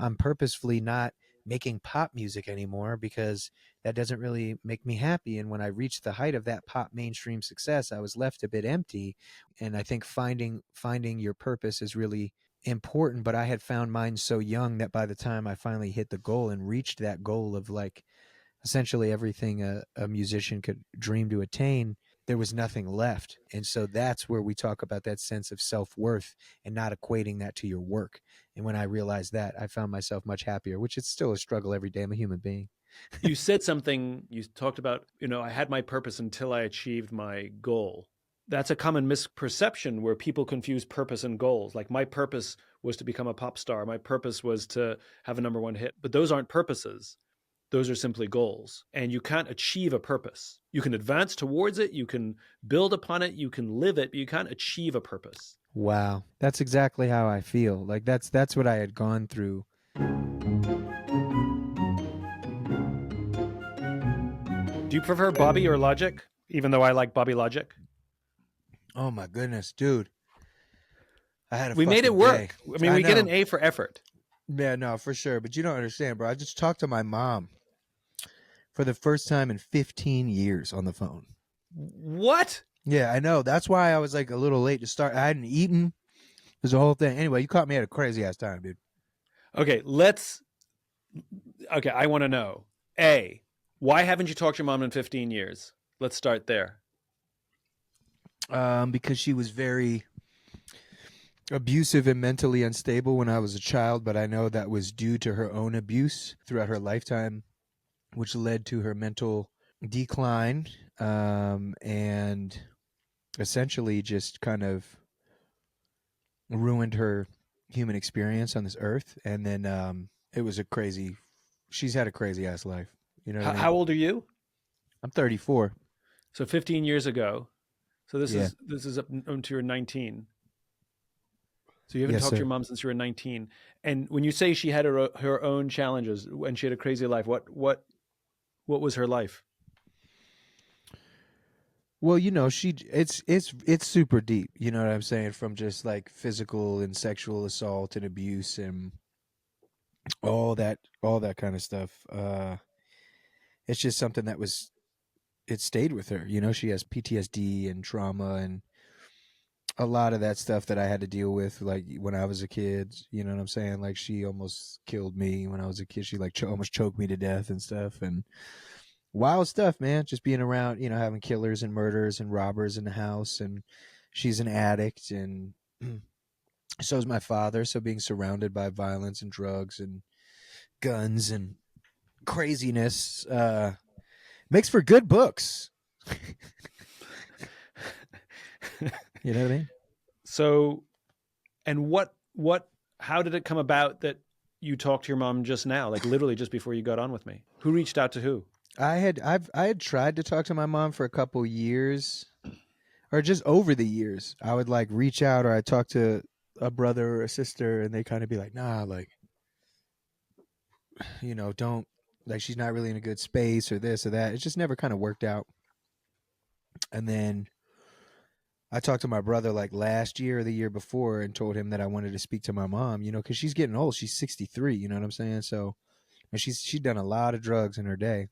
I'm purposefully not making pop music anymore because that doesn't really make me happy. And when I reached the height of that pop mainstream success, I was left a bit empty. And I think finding your purpose is really important, but I had found mine so young that by the time I finally hit the goal and reached that goal of like essentially everything a musician could dream to attain, there was nothing left. And so that's where we talk about that sense of self-worth and not equating that to your work. And when I realized that, I found myself much happier, which is still a struggle every day. I'm a human being. You said something, you talked about, I had my purpose until I achieved my goal. That's a common misperception where people confuse purpose and goals. Like my purpose was to become a pop star. My purpose was to have a number one hit, but those aren't purposes. Those are simply goals. And you can't achieve a purpose. You can advance towards it. You can build upon it. You can live it, but you can't achieve a purpose. Wow. That's exactly how I feel. Like that's what I had gone through. Do you prefer Bobby or Logic? Even though I like Bobby Logic. Oh my goodness, dude. We made it work. I mean, we get an A for effort. Yeah, no, for sure. But you don't understand, bro. I just talked to my mom for the first time in 15 years on the phone. What? Yeah, I know. That's why I was like a little late to start. I hadn't eaten. There's a whole thing. Anyway, you caught me at a crazy ass time, dude. Okay, I want to know. A, why haven't you talked to your mom in 15 years? Let's start there. Because she was very abusive and mentally unstable when I was a child, but I know that was due to her own abuse throughout her lifetime, which led to her mental decline, and essentially just kind of ruined her human experience on this earth. And then it was she's had a crazy ass life. You know what I mean? How old are you? I'm 34. So 15 years ago. So this is up until you're 19. So you haven't talked to your mom since you were 19. And when you say she had her own challenges and she had a crazy life, what was her life? Well, it's super deep. You know what I'm saying? From just like physical and sexual assault and abuse and all that kind of stuff. It's just something it stayed with her. She has PTSD and trauma and a lot of that stuff that I had to deal with, like when I was a kid. You know what I'm saying? Like she almost killed me when I was a kid. She like almost choked me to death and stuff. And wild stuff, man. Just being around, having killers and murders and robbers in the house. And she's an addict, and so is my father. So being surrounded by violence and drugs and guns and craziness makes for good books. You know what I mean? So, and how did it come about that you talked to your mom just now, like literally just before you got on with me? Who reached out to who? I had tried to talk to my mom for a couple years, or just over the years. I would like reach out, or I'd talk to a brother or a sister, and they kind of be like, nah, like, don't, like, she's not really in a good space or this or that. It just never kind of worked out. And then I talked to my brother like last year or the year before and told him that I wanted to speak to my mom, because she's getting old. She's 63, you know what I'm saying? So, and she's done a lot of drugs in her day.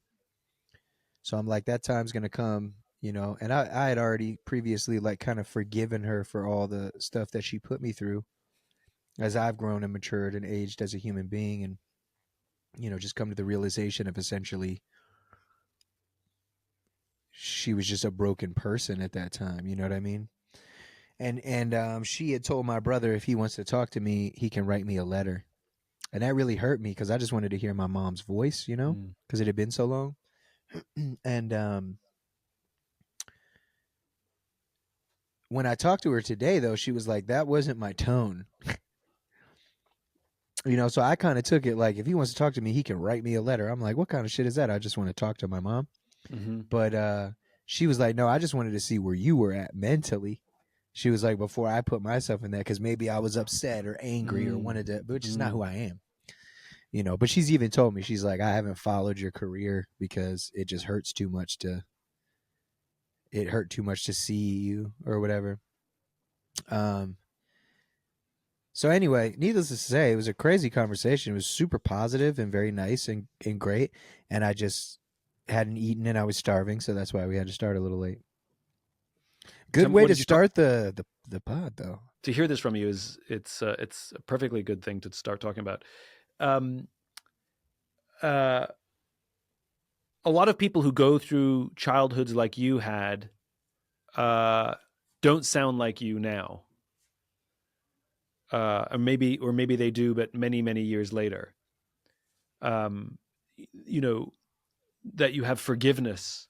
So I'm like, that time's going to come, and I had already previously like kind of forgiven her for all the stuff that she put me through as I've grown and matured and aged as a human being, and, just come to the realization of essentially she was just a broken person at that time. You know what I mean? And she had told my brother if he wants to talk to me, he can write me a letter. And that really hurt me because I just wanted to hear my mom's voice, because it had been so long. And when I talked to her today, though, she was like, that wasn't my tone. So I kind of took it like, if he wants to talk to me, he can write me a letter. I'm like, what kind of shit is that? I just want to talk to my mom. Mm-hmm. But she was like, no, I just wanted to see where you were at mentally. She was like, before I put myself in that, because maybe I was upset or angry or wanted to, which is not who I am. But she's even told me, she's like, I haven't followed your career because it just hurts too much it hurt too much to see you or whatever. So anyway, needless to say, it was a crazy conversation. It was super positive and very nice and great. And I just hadn't eaten and I was starving, so that's why we had to start a little late. Good way What to did you talk? start the pod, though. To hear this from you is it's a perfectly good thing to start talking about. Um, uh, a lot of people who go through childhoods like you had uh, don't sound like you now, or maybe they do, but many years later. Um, you know that you have forgiveness.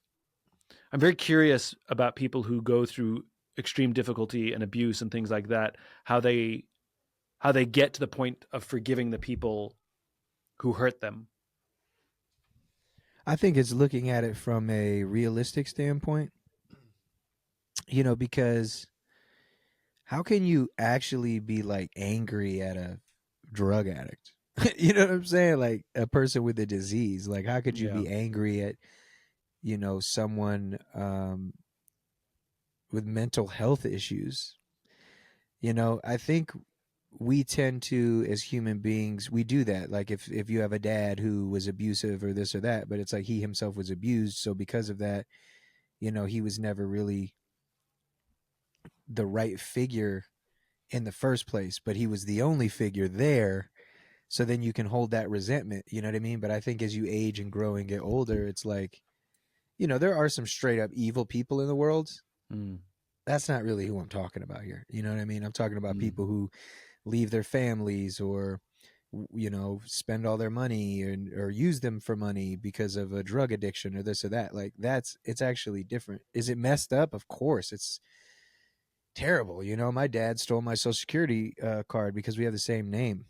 I'm very curious about people who go through extreme difficulty and abuse and things like that. How they get to the point of forgiving the people who hurt them. I think it's looking at it from a realistic standpoint, because how can you actually be like angry at a drug addict? You know what I'm saying? Like a person with a disease. Like how could you Yeah. be angry at, someone with mental health issues? I think we tend to, as human beings, we do that. Like if you have a dad who was abusive or this or that, but it's like he himself was abused, so because of that, he was never really the right figure in the first place, but he was the only figure there. So then you can hold that resentment, you know what I mean? But I think as you age and grow and get older, it's like, there are some straight up evil people in the world. Mm. That's not really who I'm talking about here. You know what I mean? I'm talking about Mm. people who leave their families or spend all their money or use them for money because of a drug addiction or this or that. Like it's actually different. Is it messed up? Of course it's terrible. My dad stole my social security card because we have the same name.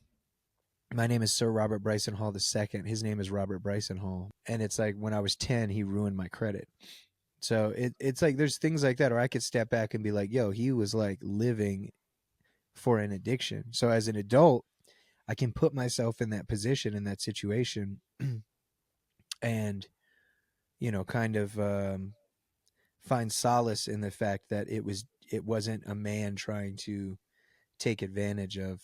My name is Sir Robert Bryson Hall II. His name is Robert Bryson Hall, and it's like when I was 10 he ruined my credit. So it's like there's things like that, or I could step back and be like, yo, he was like living for an addiction. So as an adult, I can put myself in that position, in that situation, and kind of find solace in the fact that it wasn't a man trying to take advantage of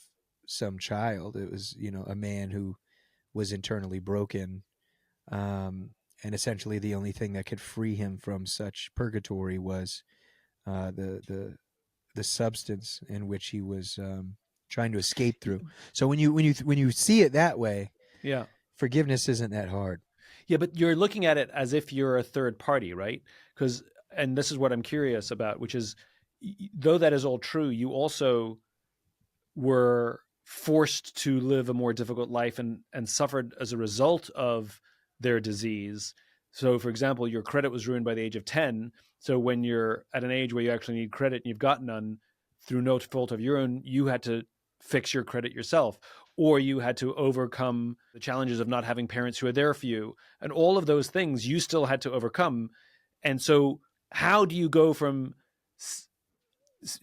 some child. It was a man who was internally broken, um, and essentially the only thing that could free him from such purgatory was the substance in which he was trying to escape through. So when you see it that way, Yeah. forgiveness isn't that hard. Yeah, but you're looking at it as if you're a third party, right? Because, and this is what I'm curious about, which is, though that is all true, you also were forced to live a more difficult life and suffered as a result of their disease. So, for example, your credit was ruined by the age of 10. So, when you're at an age where you actually need credit and you've got none through no fault of your own, you had to fix your credit yourself, or you had to overcome the challenges of not having parents who are there for you. And all of those things you still had to overcome. And so, how do you go from,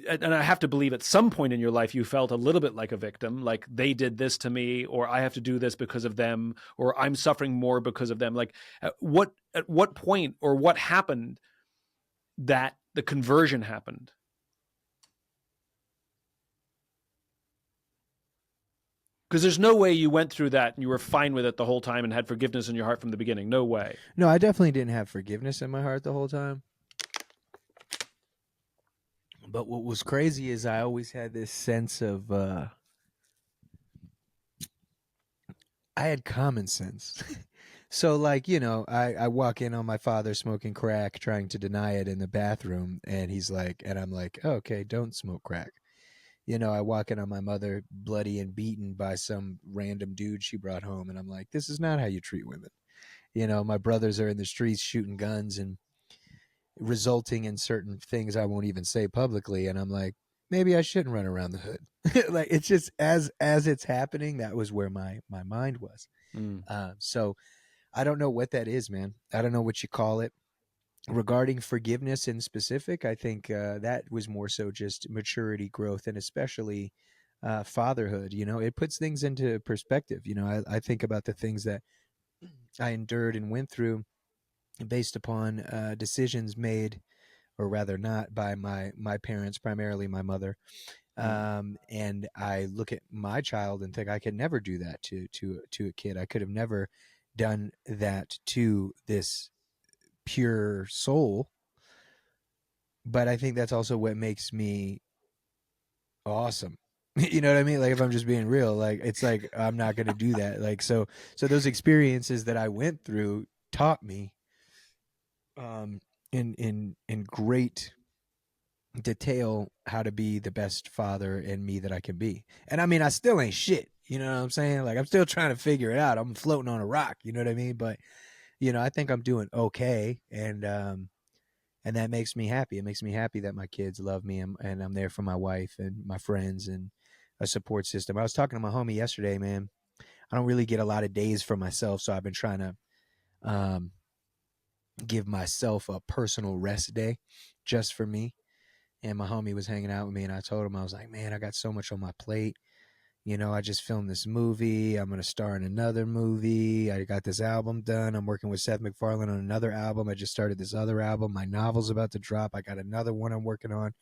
and I have to believe at some point in your life you felt a little bit like a victim, like they did this to me, or I have to do this because of them, or I'm suffering more because of them. Like at what point or what happened that the conversion happened? Because there's no way you went through that and you were fine with it the whole time and had forgiveness in your heart from the beginning. No way. No, I definitely didn't have forgiveness in my heart the whole time. But what was crazy is I always had this sense of I had common sense. So like, I walk in on my father smoking crack, trying to deny it in the bathroom, and he's like, and I'm like, oh, okay, don't smoke crack. I walk in on my mother bloody and beaten by some random dude she brought home, and I'm like, this is not how you treat women. My brothers are in the streets shooting guns and resulting in certain things I won't even say publicly, and I'm like, maybe I shouldn't run around the hood. Like it's just as it's happening, that was where my mind was. Mm. So I don't know what that is, man. I don't know what you call it. Regarding forgiveness in specific, I think that was more so just maturity, growth, and especially fatherhood. It puts things into perspective. I think about the things that I endured and went through based upon decisions made, or rather not, by my parents, primarily my mother, And I look at my child and think I could never do that to a kid. I could have never done that to this pure soul. But I think that's also what makes me awesome. You know what I mean? Like if I'm just being real, like it's like I'm not going to do that. Like so those experiences that I went through taught me um in great detail how to be the best father in me that I can be. And I mean, I still ain't shit. You know what I'm saying? Like I'm still trying to figure it out. I'm floating on a rock, you know what I mean? But I think I'm doing okay, and that makes me happy. It makes me happy that my kids love me, and I'm there for my wife and my friends and a support system. I was talking to my homie yesterday, man. I don't really get a lot of days for myself, so I've been trying to um, give myself a personal rest day just for me. And my homie was hanging out with me, and I told him, I was like, man, I got so much on my plate. I just filmed this movie. I'm going to star in another movie. I got this album done. I'm working with Seth MacFarlane on another album. I just started this other album. My novel's about to drop. I got another one I'm working on.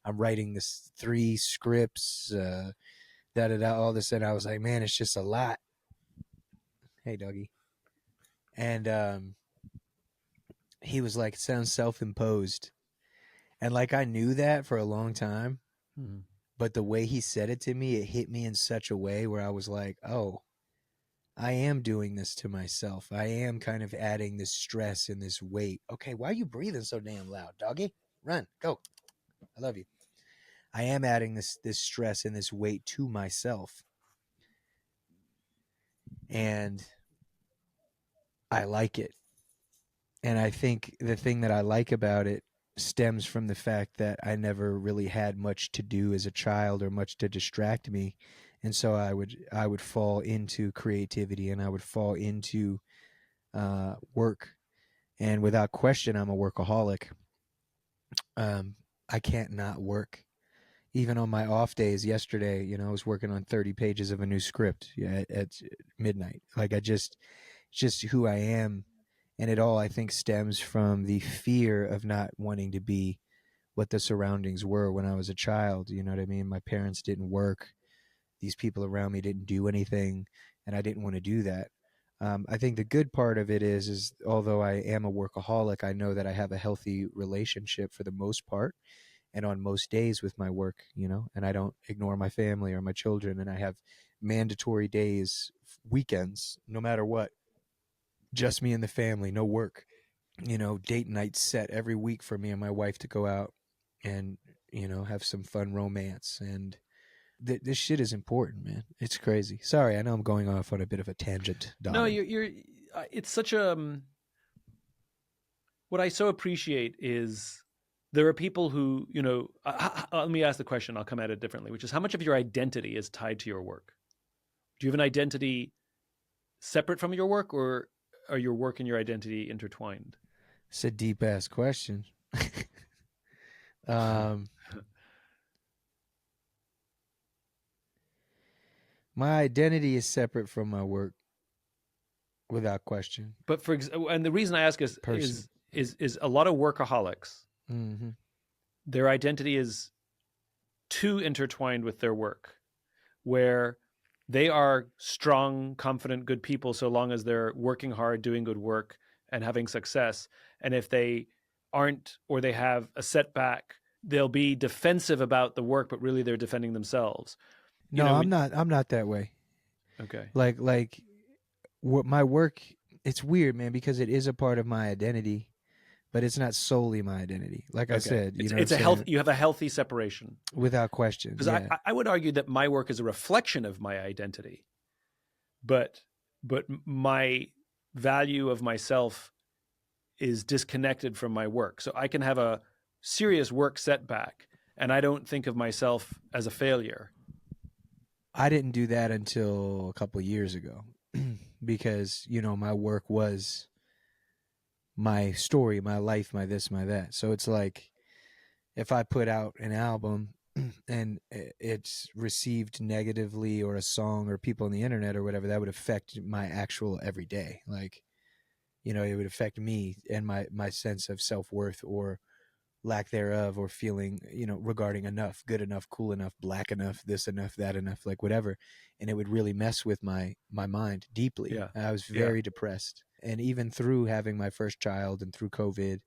I'm writing this 3 scripts, all this. And I was like, man, it's just a lot. Hey, doggy. And he was like, it sounds self-imposed. And like I knew that for a long time. Mm-hmm. But the way he said it to me, it hit me in such a way where I was like, oh, I am doing this to myself. I am kind of adding this stress and this weight. Okay, why are you breathing so damn loud, doggy? Run, go. I love you. I am adding this stress and this weight to myself. And I like it. And I think the thing that I like about it stems from the fact that I never really had much to do as a child or much to distract me. And so I would fall into creativity, and I would fall into work. And without question, I'm a workaholic. I can't not work. Even on my off days, yesterday, I was working on 30 pages of a new script at midnight. Like it's just who I am. And it all, I think, stems from the fear of not wanting to be what the surroundings were when I was a child. You know what I mean? My parents didn't work. These people around me didn't do anything, and I didn't want to do that. I think the good part of it is although I am a workaholic, I know that I have a healthy relationship for the most part, and on most days with my work, and I don't ignore my family or my children, and I have mandatory days, weekends, no matter what, just me and the family, no work. Date nights set every week for me and my wife to go out and, have some fun romance. And this shit is important, man. It's crazy. Sorry, I know I'm going off on a bit of a tangent, No, darling. you're it's such a what I so appreciate is there are people who, let me ask the question, I'll come at it differently, which is how much of your identity is tied to your work? Do you have an identity separate from your work, or are your work and your identity intertwined? It's a deep ass question. um, my identity is separate from my work, without question. But and the reason I ask is a lot of workaholics, Mm-hmm. their identity is too intertwined with their work, where they are strong, confident, good people so long as they're working hard, doing good work, and having success. And if they aren't, or they have a setback, they'll be defensive about the work, but really they're defending themselves. No, I'm not. I'm not that way. Okay. Like what my work. It's weird, man, because it is a part of my identity, but it's not solely my identity. Like I said, it's a health. You have a healthy separation, without question. because Yeah, I would argue that my work is a reflection of my identity, but my value of myself is disconnected from my work. So I can have a serious work setback, and I don't think of myself as a failure. I didn't do that until a couple of years ago, because my work was my story, my life, my this, my that. So it's like if I put out an album and it's received negatively, or a song, or people on the internet or whatever, that would affect my actual everyday. Like, it would affect me and my sense of self-worth, or lack thereof, or feeling, regarding enough, good enough, cool enough, black enough, this enough, that enough, like whatever. And it would really mess with my mind deeply. Yeah. I was Yeah. very depressed. And even through having my first child and through COVID,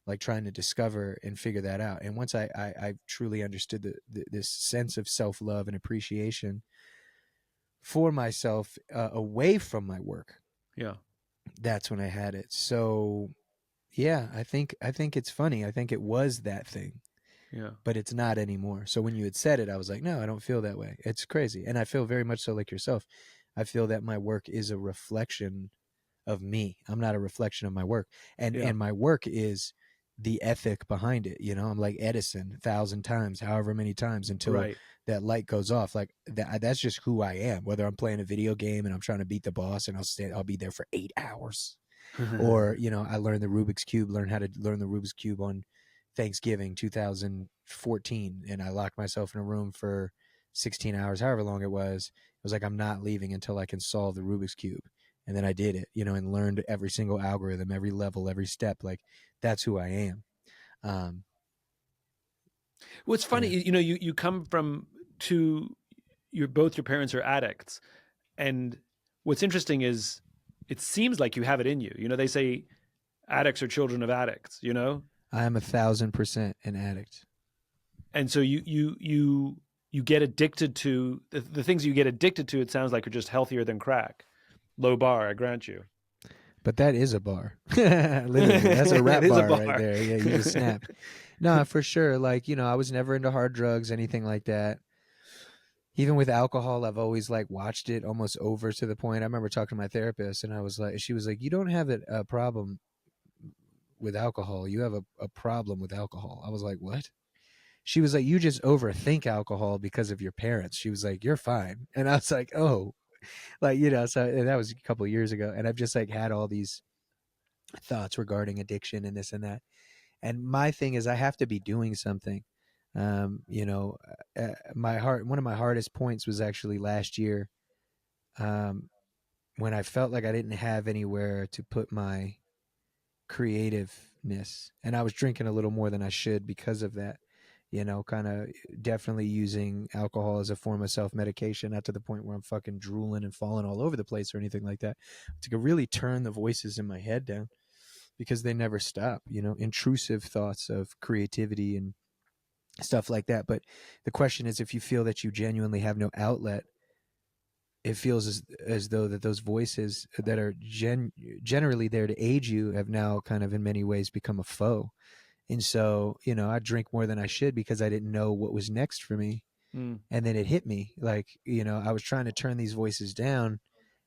like trying to discover and figure that out. And once I truly understood this sense of self-love and appreciation for myself, away from my work, Yeah. that's when I had it. So yeah, I think it's funny. I think it was that thing, Yeah. but it's not anymore. So when you had said it, I was like, no, I don't feel that way. It's crazy. And I feel very much so like yourself. I feel that my work is a reflection of me. I'm not a reflection of my work. And Yeah. and my work is the ethic behind it. I'm like Edison 1,000 times, however many times, until Right. that light goes off. Like that's just who I am. Whether I'm playing a video game and I'm trying to beat the boss, and I'll be there for 8 hours. Or I learned the Rubik's Cube, learned how to learn the Rubik's Cube on Thanksgiving 2014, and I locked myself in a room for 16 hours, however long it was. It was like, I'm not leaving until I can solve the Rubik's Cube. And then I did it, and learned every single algorithm, every level, every step. Like, that's who I am. um What's funny, yeah. you come from two, both your parents are addicts. And what's interesting is it seems like you have it in you. They say addicts are children of addicts. I am 1,000% an addict. And so you get addicted to the things you get addicted to. It sounds like are just healthier than crack. Low bar, I grant you. But that is a bar. Literally, that's a It rap is a bar right bar. there. Yeah, you just snapped. No, for sure. Like, I was never into hard drugs, anything like that. Even with alcohol, I've always like watched it almost over to the point. I remember talking to my therapist, and she was like, "You don't have a problem with alcohol. You have a problem with alcohol." I was like, "What?" She was like, "You just overthink alcohol because of your parents." She was like, "You're fine." And I was like, "Oh," like, so that was a couple of years ago. And I've just like had all these thoughts regarding addiction and this and that. And my thing is, I have to be doing something. One of my hardest points was actually last year, um, when I felt like I didn't have anywhere to put my creativeness, and I was drinking a little more than I should because of that. Kind of definitely using alcohol as a form of self medication, not to the point where I'm fucking drooling and falling all over the place or anything like that. To really turn the voices in my head down, because they never stop. Intrusive thoughts of creativity and stuff like that. But the question is, if you feel that you genuinely have no outlet, it feels as though that those voices that are generally there to aid you have now kind of in many ways become a foe. And so, I drink more than I should because I didn't know what was next for me. Mm. And then it hit me like, I was trying to turn these voices down,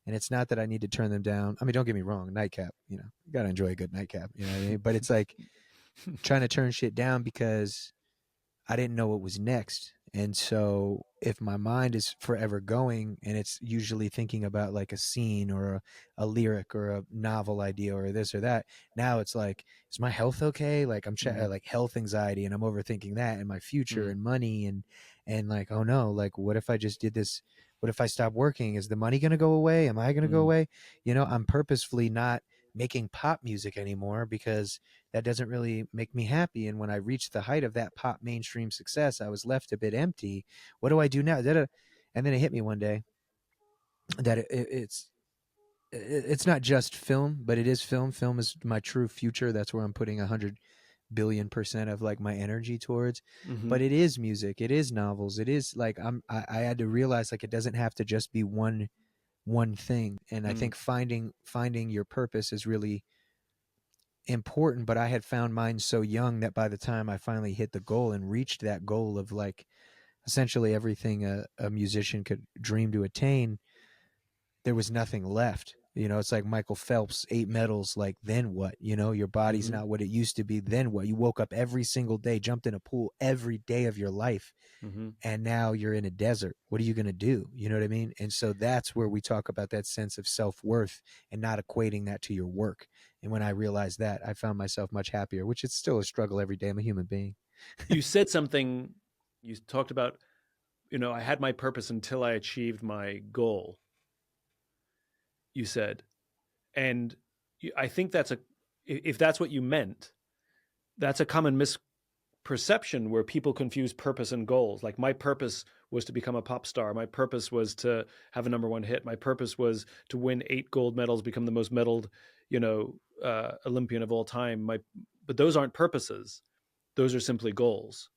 and it's not that I need to turn them down. I mean, don't get me wrong, nightcap, you got to enjoy a good nightcap, you know what I mean? But it's like trying to turn shit down because I didn't know what was next. And so if my mind is forever going, and it's usually thinking about like a scene or a lyric or a novel idea or this or that, now it's like, is my health okay? Like like health anxiety, and I'm overthinking that and my future and money, and like, oh no, like what if I just did this? What if I stop working? Is the money going to go away? Am I going to go away? I'm purposefully not making pop music anymore because that doesn't really make me happy. And when I reached the height of that pop mainstream success, I was left a bit empty. What do I do now? And then it hit me one day that it's not just film, but it is film. Film is my true future. That's where I'm putting 100 billion% of like my energy towards. Mm-hmm. But it is music. It is novels. It is like I had to realize like it doesn't have to just be one thing. And I think finding your purpose is really important. But I had found mine so young that by the time I finally hit the goal and reached that goal of like essentially everything a musician could dream to attain, there was nothing left. It's like Michael Phelps, 8 medals. Like, then what? Your body's Mm-hmm. not what it used to be. Then what? You woke up every single day, jumped in a pool every day of your life, Mm-hmm. and now you're in a desert. What are you going to do? You know what I mean? And so that's where we talk about that sense of self-worth and not equating that to your work. And when I realized that, I found myself much happier, which is still a struggle every day. I'm a human being. You said something. You talked about, I had my purpose until I achieved my goal. You said, and I think if that's what you meant, that's a common misperception where people confuse purpose and goals. Like my purpose was to become a pop star. My purpose was to have a number one hit. My purpose was to win 8 gold medals, become the most medaled, Olympian of all time. But those aren't purposes. Those are simply goals.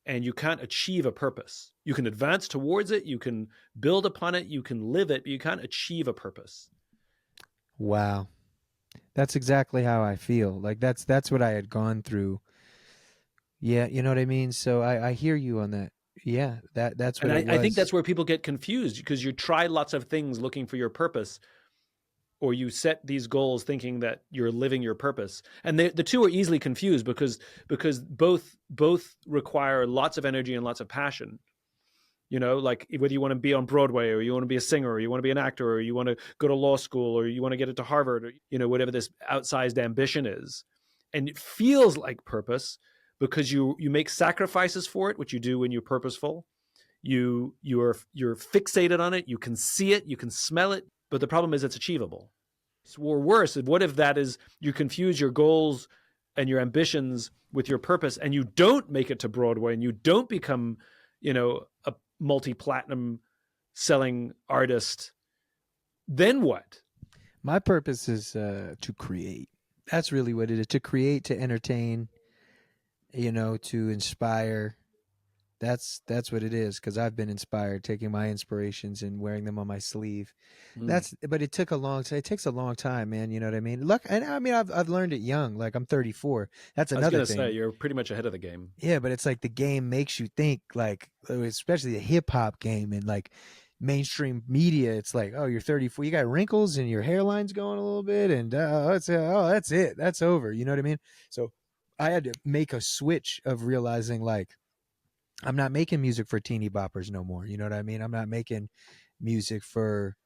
And you can't achieve a purpose. You can advance towards it. You can build upon it. You can live it, but you can't achieve a purpose. Wow. That's exactly how I feel. Like that's what I had gone through. Yeah, you know what I mean? So I hear you on that. Yeah, that's what And it I think was. that's where people get confused because you try lots of things looking for your purpose, or you set these goals thinking that you're living your purpose. And the two are easily confused because both require lots of energy and lots of passion. Like whether you want to be on Broadway or you want to be a singer or you want to be an actor or you want to go to law school or you want to get into Harvard or, whatever this outsized ambition is. And it feels like purpose because you make sacrifices for it, which you do when you're purposeful. You're fixated on it. You can see it. You can smell it. But the problem is it's achievable. Or worse, what if that is you confuse your goals and your ambitions with your purpose and you don't make it to Broadway and you don't become, a multi-platinum selling artist? Then what? My purpose is to create. That's really what it is. To create, to entertain, to inspire. That's what it is, because I've been inspired, taking my inspirations and wearing them on my sleeve. But it took a long time. It takes a long time, man. You know what I mean? Look, and I mean, I've learned it young. Like I'm 34. That's I was another going to say, thing. you're pretty much ahead of the game. Yeah, but it's like the game makes you think, like, especially the hip hop game and like mainstream media. It's like, oh, you're 34, you got wrinkles and your hairline's going a little bit, and that's it, that's over. You know what I mean? So I had to make a switch of realizing, like, I'm not making music for teeny boppers no more. You know what I mean? I'm not making music for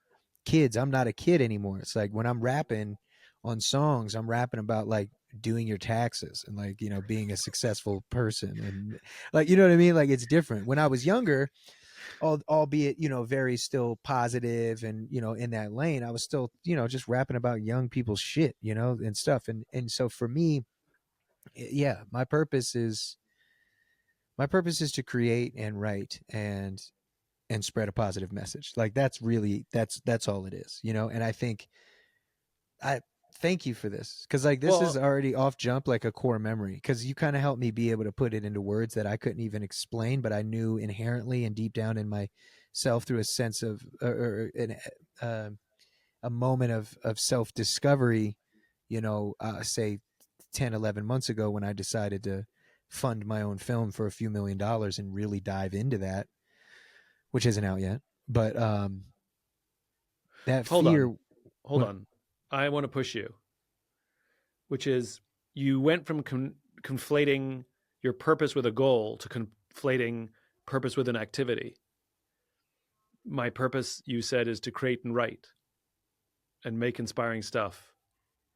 kids. I'm not a kid anymore. It's like when I'm rapping on songs, I'm rapping about like doing your taxes and like, being a successful person and like, you know what I mean? Like it's different. When I was younger, albeit, very still positive and, in that lane, I was still, just rapping about young people's shit, and stuff. And so for me, yeah, my purpose is to create and write and spread a positive message. Like that's all it is, and I think I thank you for this, because like this is Well, already off jump like a core memory, because you kind of helped me be able to put it into words that I couldn't even explain, but I knew inherently and deep down in myself through a sense of uh, a moment of self discovery, say 10, 11 months ago, when I decided to fund my own film for a few $1,000,000 and really dive into that, which isn't out yet. But that hold fear. on. Hold on. I want to push you, which is you went from conflating your purpose with a goal to conflating purpose with an activity. My purpose, you said, is to create and write and make inspiring stuff,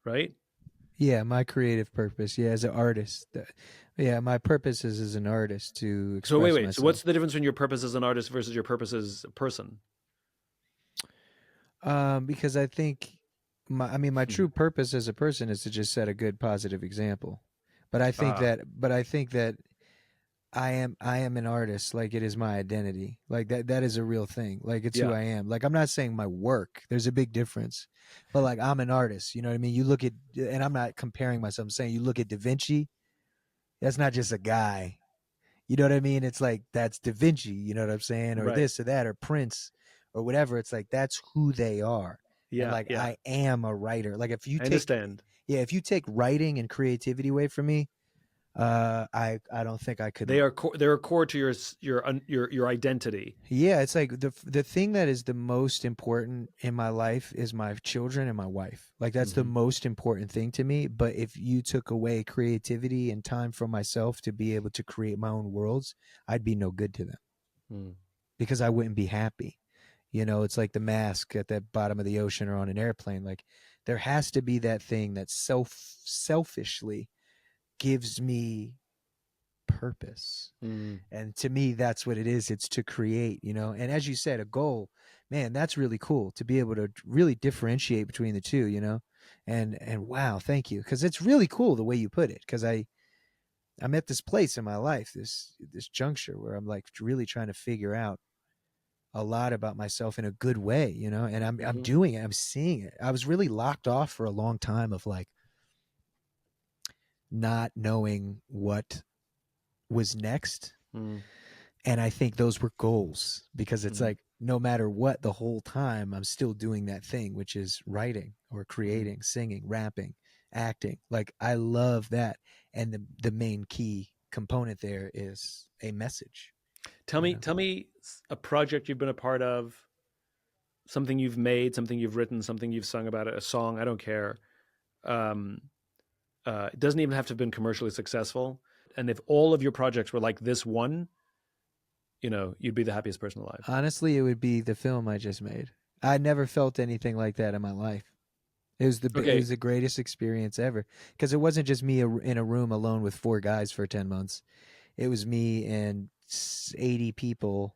right? Yeah, my creative purpose. Yeah, as an artist. Yeah, my purpose is as an artist to So express wait. So what's myself. the difference between your purpose as an artist versus your purpose as a person? Because I think my true purpose as a person is to just set a good positive example. But I think Ah, that I am an artist. Like it is my identity. Like that is a real thing. Like it's who yeah, I am. Like I'm not saying my work. There's a big difference. But like I'm an artist, you know what I mean? You look at, and I'm not comparing myself. I'm saying you look at Da Vinci, that's not just a guy. You know what I mean? It's like that's Da Vinci, you know what I'm saying? Or right. this or that or Prince or whatever. It's like that's who they are. And Yeah, like yeah. I am a writer. Like if you I take understand. yeah, if you take writing and creativity away from me, I don't think I could. They're core to your identity. Yeah, it's like the thing that is the most important in my life is my children and my wife. Like that's the Mm-hmm. most important thing to me. But if you took away creativity and time from myself to be able to create my own worlds, I'd be no good to them, Mm. because I wouldn't be happy. It's like the mask at the bottom of the ocean or on an airplane. Like there has to be that thing that selfishly gives me purpose. Mm. And to me, that's what it is. It's to create, and as you said, a goal, man, that's really cool to be able to really differentiate between the two, and wow, thank you. Cause it's really cool the way you put it. Cause I'm at this place in my life, this juncture where I'm like really trying to figure out a lot about myself in a good way, you know, and I'm Mm-hmm. doing it. I'm seeing it. I was really locked off for a long time of like not knowing what was next. Mm-hmm. And I think those were goals because it's Mm-hmm. like no matter what, the whole time I'm still doing that thing, which is writing or Mm-hmm. creating, singing, rapping, acting. Like I love that. And the main key component there is a message, Tell you me, know. tell me a project you've been a part of, something you've made, something you've written, something you've sung about, a song. I don't care. Um, it doesn't even have to have been commercially successful. And if all of your projects were like this one, you'd be the happiest person alive. Honestly, it would be the film I just made. I never felt anything like that in my life. It Okay. was the greatest experience ever because it wasn't just me in a room alone with 4 guys for 10 months. It was me and 80 people,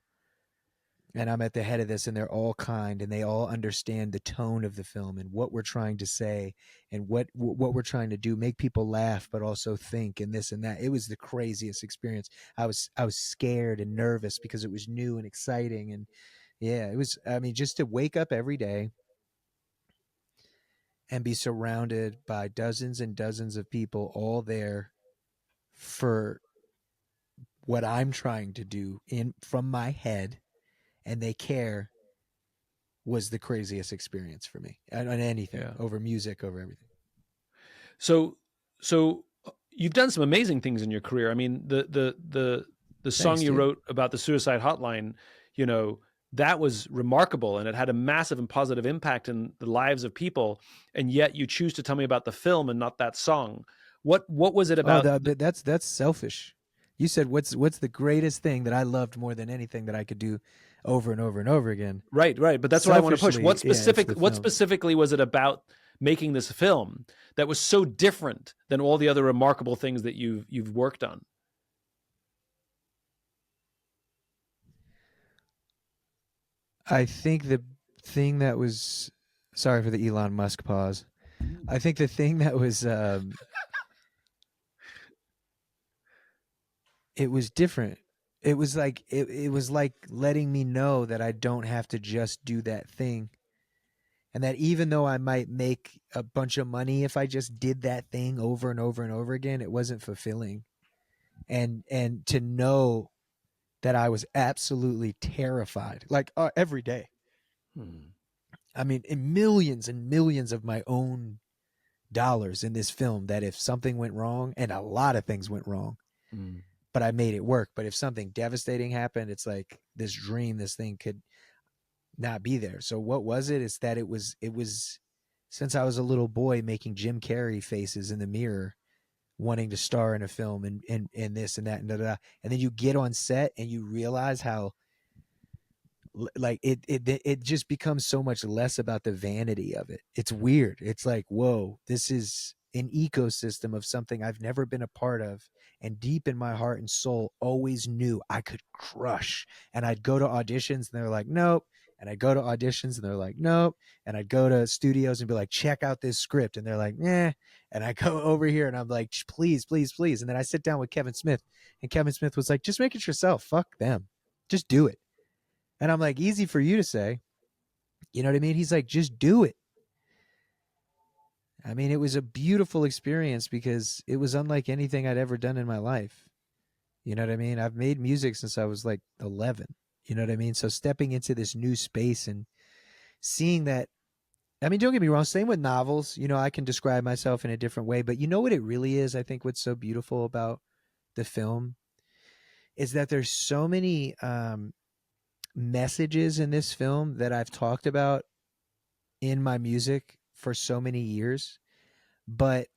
and I'm at the head of this, and they're all kind, and they all understand the tone of the film and what we're trying to say, and what we're trying to do, make people laugh, but also think, and this and that. It was the craziest experience. I was scared and nervous because it was new and exciting, and yeah, it was. I mean, just to wake up every day and be surrounded by dozens and dozens of people all there for what I'm trying to do in from my head, and they care, was the craziest experience for me on anything, Yeah. over music, over everything. So, you've done some amazing things in your career. I mean, the song Thanks, you dude. wrote about the suicide hotline, you know, that was remarkable, and it had a massive and positive impact in the lives of people. And yet, you choose to tell me about the film and not that song. What was it Oh, about? but that's selfish. You said what's the greatest thing that I loved more than anything that I could do over and over and over again. Right, right. But that's what I want to push. Selfishly, yeah, it's the What film. specifically was it about making this film that was so different than all the other remarkable things that you've worked on? I think the thing that was, sorry for the Elon Musk pause. I think the thing that was it was different. It was like letting me know that I don't have to just do that thing, and that even though I might make a bunch of money if I just did that thing over and over and over again, it wasn't fulfilling. And to know that I was absolutely terrified, like every day. Hmm. I mean, in millions and millions of my own dollars in this film, that if something went wrong, and a lot of things went wrong, Hmm. but I made it work. But if something devastating happened, it's like this dream, this thing could not be there. So what was it? It's that it was since I was a little boy making Jim Carrey faces in the mirror, wanting to star in a film, and this and that and da, da, da. And then you get on set and you realize how like it just becomes so much less about the vanity of it. It's weird. It's like, whoa, this is an ecosystem of something I've never been a part of, and deep in my heart and soul always knew I could crush. And I'd go to auditions and they're like, nope. And I'd go to auditions and they're like, nope. And I'd go to studios and be like, check out this script, and they're like, eh. And I go over here and I'm like, please, please, please. And then I sit down with Kevin Smith, and Kevin Smith was like, just make it yourself, fuck them, just do it. And I'm like, easy for you to say. You know what I mean? He's like, just do it. I mean, it was a beautiful experience because it was unlike anything I'd ever done in my life. You know what I mean? I've made music since I was like 11. You know what I mean? So stepping into this new space and seeing that, I mean, don't get me wrong, same with novels. You know, I can describe myself in a different way, but you know what it really is? I think what's so beautiful about the film is that there's so many messages in this film that I've talked about in my music for so many years, but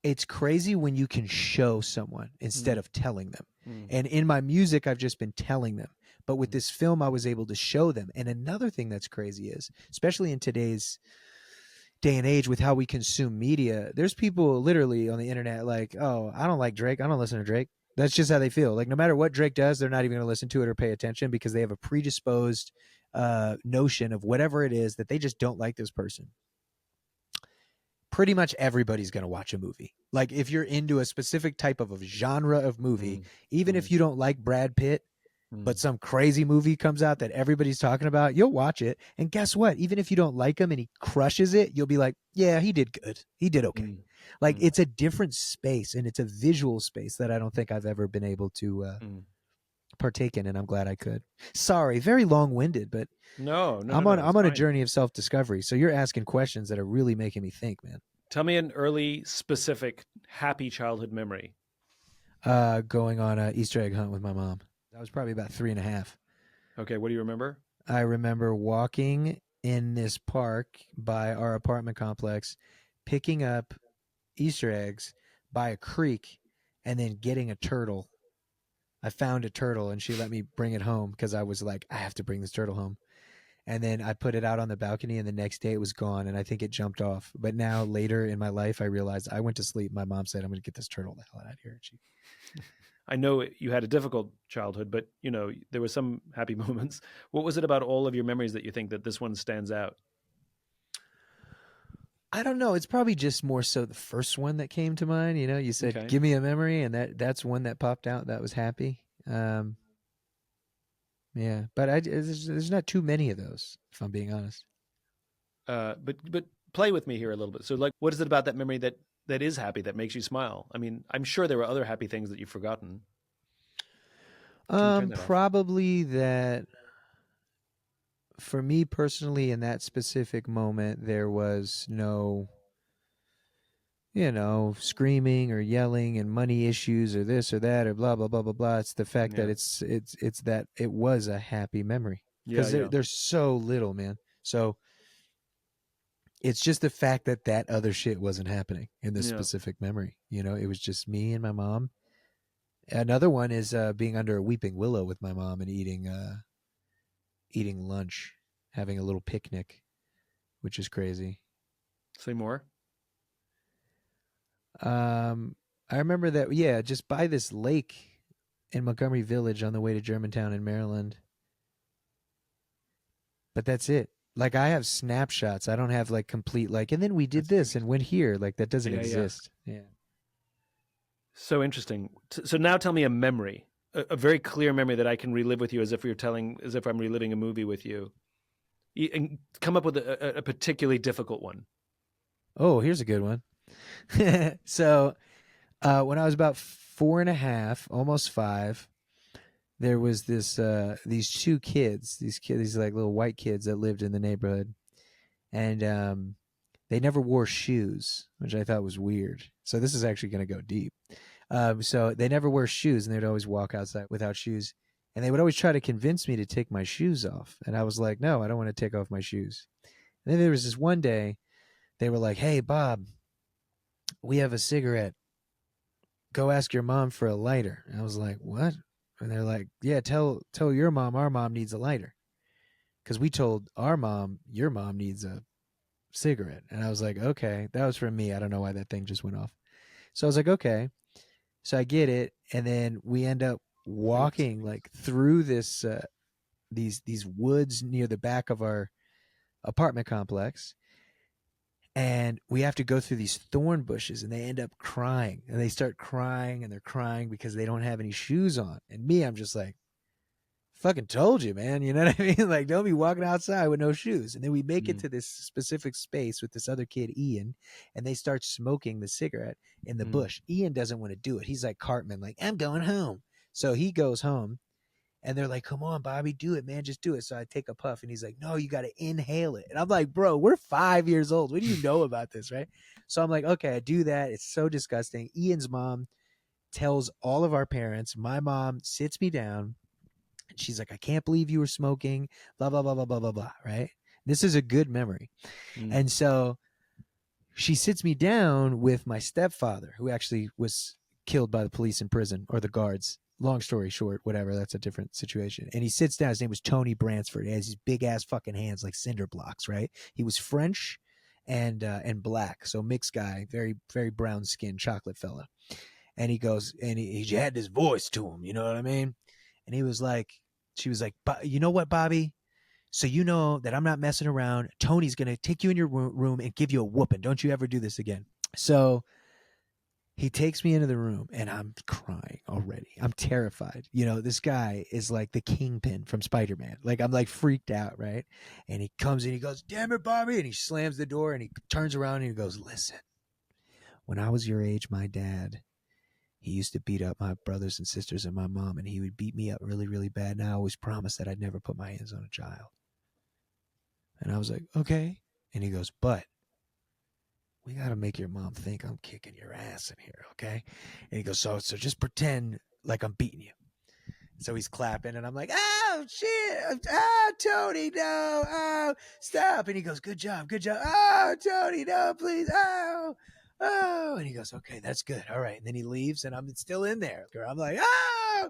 it's crazy when you can show someone instead Hmm. of telling them. Hmm. And in my music, I've just been telling them. But with Hmm. this film, I was able to show them. And another thing that's crazy is, especially in today's day and age with how we consume media, there's people literally on the internet like, oh, I don't like Drake. I don't listen to Drake. That's just how they feel. Like no matter what Drake does, they're not even going to listen to it or pay attention because they have a predisposed notion of whatever it is that they just don't like this person. pretty much everybody's going to watch a movie. Like if you're into a specific type of a genre of movie, Mm, even if mm, you don't like Brad Pitt, but mm, some crazy movie comes out that everybody's talking about, you'll watch it. And guess what? Even if you don't like him and he crushes it, you'll be like, yeah, he did good. He did okay. mm, Like mm, it's a different space, and it's a visual space that I don't think I've ever been able to mm. partake in, and I'm glad I could. Sorry, very long-winded, but No, no, no, I'm on no. It's I'm on a fine. journey of self-discovery. So you're asking questions that are really making me think, man. Tell me an early, specific, happy childhood memory. Going on a Easter egg hunt with my mom. I was probably about 3.5. Okay, what do you remember? I remember walking in this park by our apartment complex, picking up Easter eggs by a creek, and then getting a turtle. I found a turtle, and she let me bring it home because I was like, I have to bring this turtle home. And then I put it out on the balcony, and the next day it was gone, and I think it jumped off. But now later in my life, I realized I went to sleep. My mom said, I'm going to get this turtle the hell out of here. And she I know you had a difficult childhood, but there were some happy moments. What was it about all of your memories that you think that this one stands out? I don't know. It's probably just more so the first one that came to mind. You know, you said, Okay. "Give me a memory," and that's one that popped out. That was happy. Yeah, but there's not too many of those, if I'm being honest. But play with me here a little bit. So, like, what is it about that memory that is happy that makes you smile? I mean, I'm sure there were other happy things that you've forgotten. Can you turn that off? Probably that for me personally, in that specific moment, there was no, screaming or yelling and money issues or this or that or blah blah blah blah blah. It's the fact that Yeah. it's that it was a happy memory Yeah. because Yeah. there's so little, man. So it's just the fact that that other shit wasn't happening in this Yeah. specific memory. It was just me and my mom. Another one is being under a weeping willow with my mom and eating lunch, having a little picnic, which is crazy. Say more. Um, I remember that, yeah, just by this lake in Montgomery Village on the way to Germantown in Maryland. But that's it. Like I have snapshots. I don't have like complete like, and then we did That's this and interesting. went here. Like that doesn't Yeah. Yeah. exist. Yeah. So interesting. So now tell me a memory, a very clear memory that I can relive with you as if I'm reliving a movie with you. And come up with a particularly difficult one. Oh, here's a good one. So when I was about 4.5, almost 5, there was these two kids, these like little white kids that lived in the neighborhood, and they never wore shoes, which I thought was weird. So this is actually going to go deep. So they never wear shoes, and they'd always walk outside without shoes, and they would always try to convince me to take my shoes off, and I was like, no, I don't want to take off my shoes. And then there was this one day they were like, hey Bob, we have a cigarette, go ask your mom for a lighter. And I was like, what? And they're like, yeah, tell your mom our mom needs a lighter, because we told our mom your mom needs a cigarette. And I was like, okay, that was from me. I don't know why that thing just went off. So I was like, okay. So I get it, and then we end up Oops. walking like through this these woods near the back of our apartment complex, and we have to go through these thorn bushes, and they end up crying, and they start crying, and they're crying because they don't have any shoes on. And me, I'm just like, fucking told you, man. You know what I mean? Like, don't be walking outside with no shoes. And then we make it Mm, to this specific space with this other kid, Ian, and they start smoking the cigarette in the mm, bush. Ian doesn't want to do it. He's like Cartman, like, I'm going home. So he goes home, and they're like, come on, Bobby, do it, man. Just do it. So I take a puff, and he's like, no, you got to inhale it. And I'm like, bro, we're 5 years old. What do you know about this, right? So I'm like, okay, I do that. It's so disgusting. Ian's mom tells all of our parents. My mom sits me down. She's like, I can't believe you were smoking, blah, blah, blah, blah, blah, blah, blah, right? This is a good memory. mm, And so she sits me down with my stepfather, who actually was killed by the police in prison, or the guards. Long story short, whatever, that's a different situation. And he sits down. His name was Tony Bransford. He has these big ass fucking hands like cinder blocks, right? He was French and black, so mixed guy, very very brown skin, chocolate fella. And he goes, and he had this voice to him, you know what I mean? And he was like, she was like, you know what, Bobby? So you know that I'm not messing around. Tony's going to take you in your room and give you a whooping. Don't you ever do this again. So he takes me into the room and I'm crying already. I'm terrified. You know, this guy is like the kingpin from Spider-Man. Like, I'm like freaked out, right? And he comes in, he goes, damn it, Bobby. And he slams the door and he turns around and he goes, listen, when I was your age, my dad, he used to beat up my brothers and sisters and my mom, and he would beat me up really, really bad. And I always promised that I'd never put my hands on a child. And I was like, okay. And he goes, but we got to make your mom think I'm kicking your ass in here, okay? And he goes, so just pretend like I'm beating you. So he's clapping, and I'm like, oh, shit. Oh, Tony, no. Oh, stop. And he goes, good job, good job. Oh, Tony, no, please. Oh, oh. And he goes, okay, that's good. All right. And then he leaves, and I'm still in there. I'm like, oh,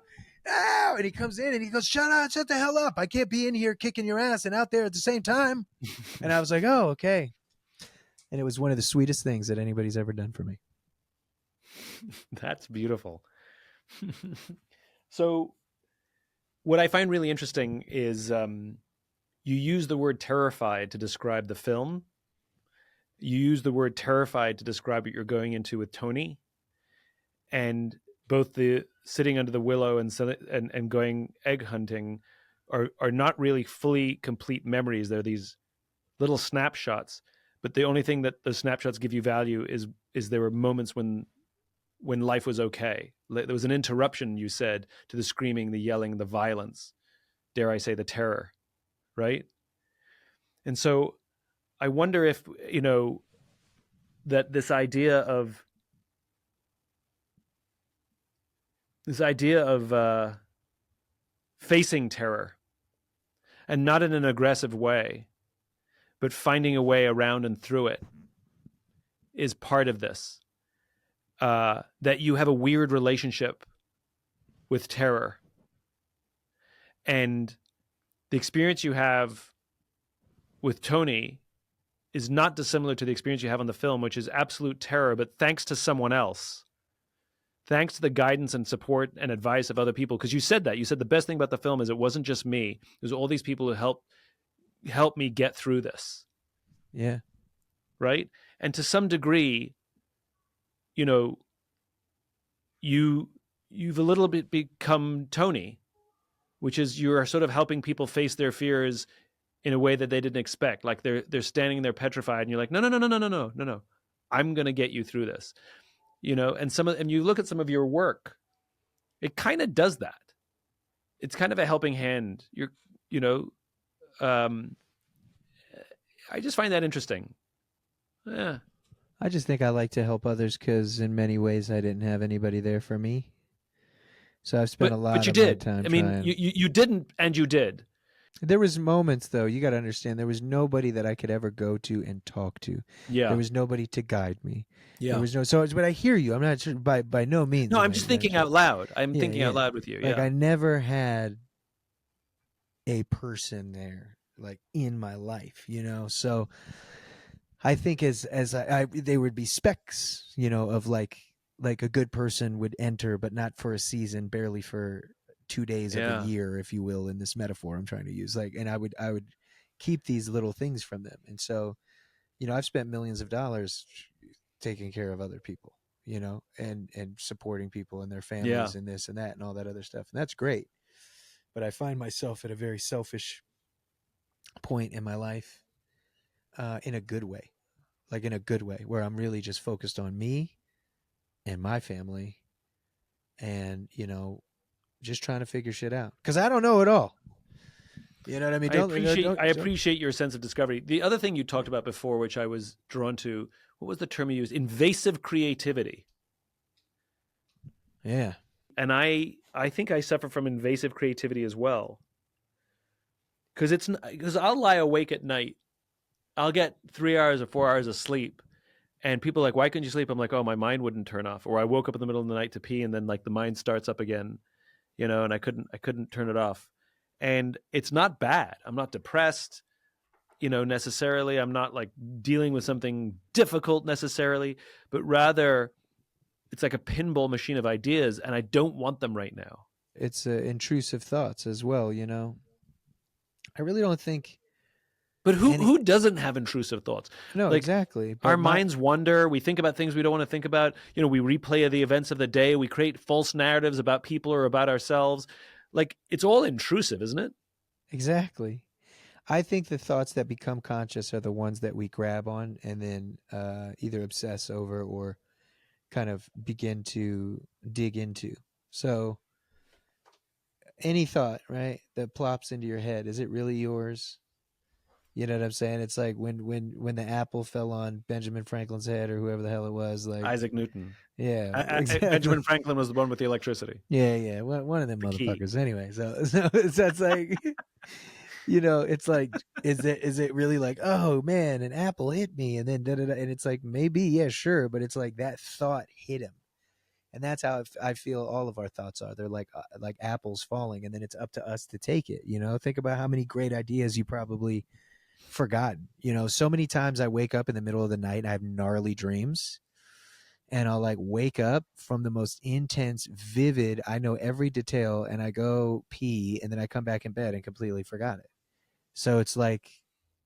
oh. And he comes in, and he goes, shut the hell up. I can't be in here kicking your ass and out there at the same time. And I was like, oh, okay. And it was one of the sweetest things that anybody's ever done for me. That's beautiful. So what I find really interesting is you use the word terrified to describe the film. You use the word terrified to describe what you're going into with Tony. And both the sitting under the willow and going egg hunting are not really fully complete memories. They're these little snapshots. But the only thing that those snapshots give you value is there were moments when life was okay. There was an interruption, you said, to the screaming, the yelling, the violence, dare I say the terror, right? And so I wonder if, that this idea of facing terror, and not in an aggressive way, but finding a way around and through it, is part of this. That you have a weird relationship with terror. And the experience you have with Tony is not dissimilar to the experience you have on the film, which is absolute terror, but thanks to someone else. Thanks to the guidance and support and advice of other people. Because you said that. You said the best thing about the film is it wasn't just me. It was all these people who helped me get through this. Yeah. Right? And to some degree, you've a little bit become Tony, which is you're sort of helping people face their fears in a way that they didn't expect. Like they're standing there petrified, and you're like, no. I'm going to get you through this. And you look at some of your work, it kind of does that. It's kind of a helping hand. I just find that interesting. Yeah. I just think I like to help others because in many ways I didn't have anybody there for me. So I've spent a lot of my time trying. You didn't, and you did. There was moments, though, you got to understand, there was nobody that I could ever go to and talk to. Yeah. There was nobody to guide me. Yeah. There was but I hear you. I'm not sure, by no means. No, I'm just thinking out loud. I'm thinking out loud with you. Like, I never had a person there, like, in my life, So I think as they would be specks, of like a good person would enter, but not for a season, barely for 2 days of a year, if you will, in this metaphor I'm trying to use. And I would keep these little things from them. And so, I've spent millions of dollars taking care of other people, and supporting people and their families and this and that and all that other stuff. And that's great. But I find myself at a very selfish point in my life, in a good way, where I'm really just focused on me and my family and, just trying to figure shit out. Because I don't know it all. You know what I mean? I appreciate your sense of discovery. The other thing you talked about before, which I was drawn to, what was the term you used? Invasive creativity. Yeah. And I think I suffer from invasive creativity as well. Because I'll lie awake at night. I'll get 3 hours or 4 hours of sleep. And people are like, why couldn't you sleep? I'm like, oh, my mind wouldn't turn off. Or I woke up in the middle of the night to pee, and then like the mind starts up again, and I couldn't turn it off. And it's not bad. I'm not depressed, necessarily. I'm not like dealing with something difficult necessarily, but rather it's like a pinball machine of ideas, and I don't want them right now. It's intrusive thoughts as well, I really don't think But any. who doesn't have intrusive thoughts? No, Like, exactly. our But minds wander. We think about things we don't want to think about. We replay the events of the day. We create false narratives about people or about ourselves. Like, it's all intrusive, isn't it? exactly. I think the thoughts that become conscious are the ones that we grab on and then either obsess over or kind of begin to dig into. So any thought, right, that plops into your head, is it really yours? You know what I'm saying? It's like when the apple fell on Benjamin Franklin's head or whoever the hell it was. Like, Isaac Newton. yeah, exactly. Benjamin Franklin was the one with the electricity, Yeah, yeah. One of them the key. motherfuckers. Anyway, so that's like, it's like, is it really like, oh man, an apple hit me, and then da da da, and it's like maybe, yeah, sure, but it's like that thought hit him, and that's how I feel all of our thoughts are. They're like apples falling, and then it's up to us to take it. Think about how many great ideas you probably forgotten. So many times I wake up in the middle of the night and I have gnarly dreams, and I'll like wake up from the most intense, vivid, I know every detail, and I go pee, and then I come back in bed and completely forgot it. So it's like,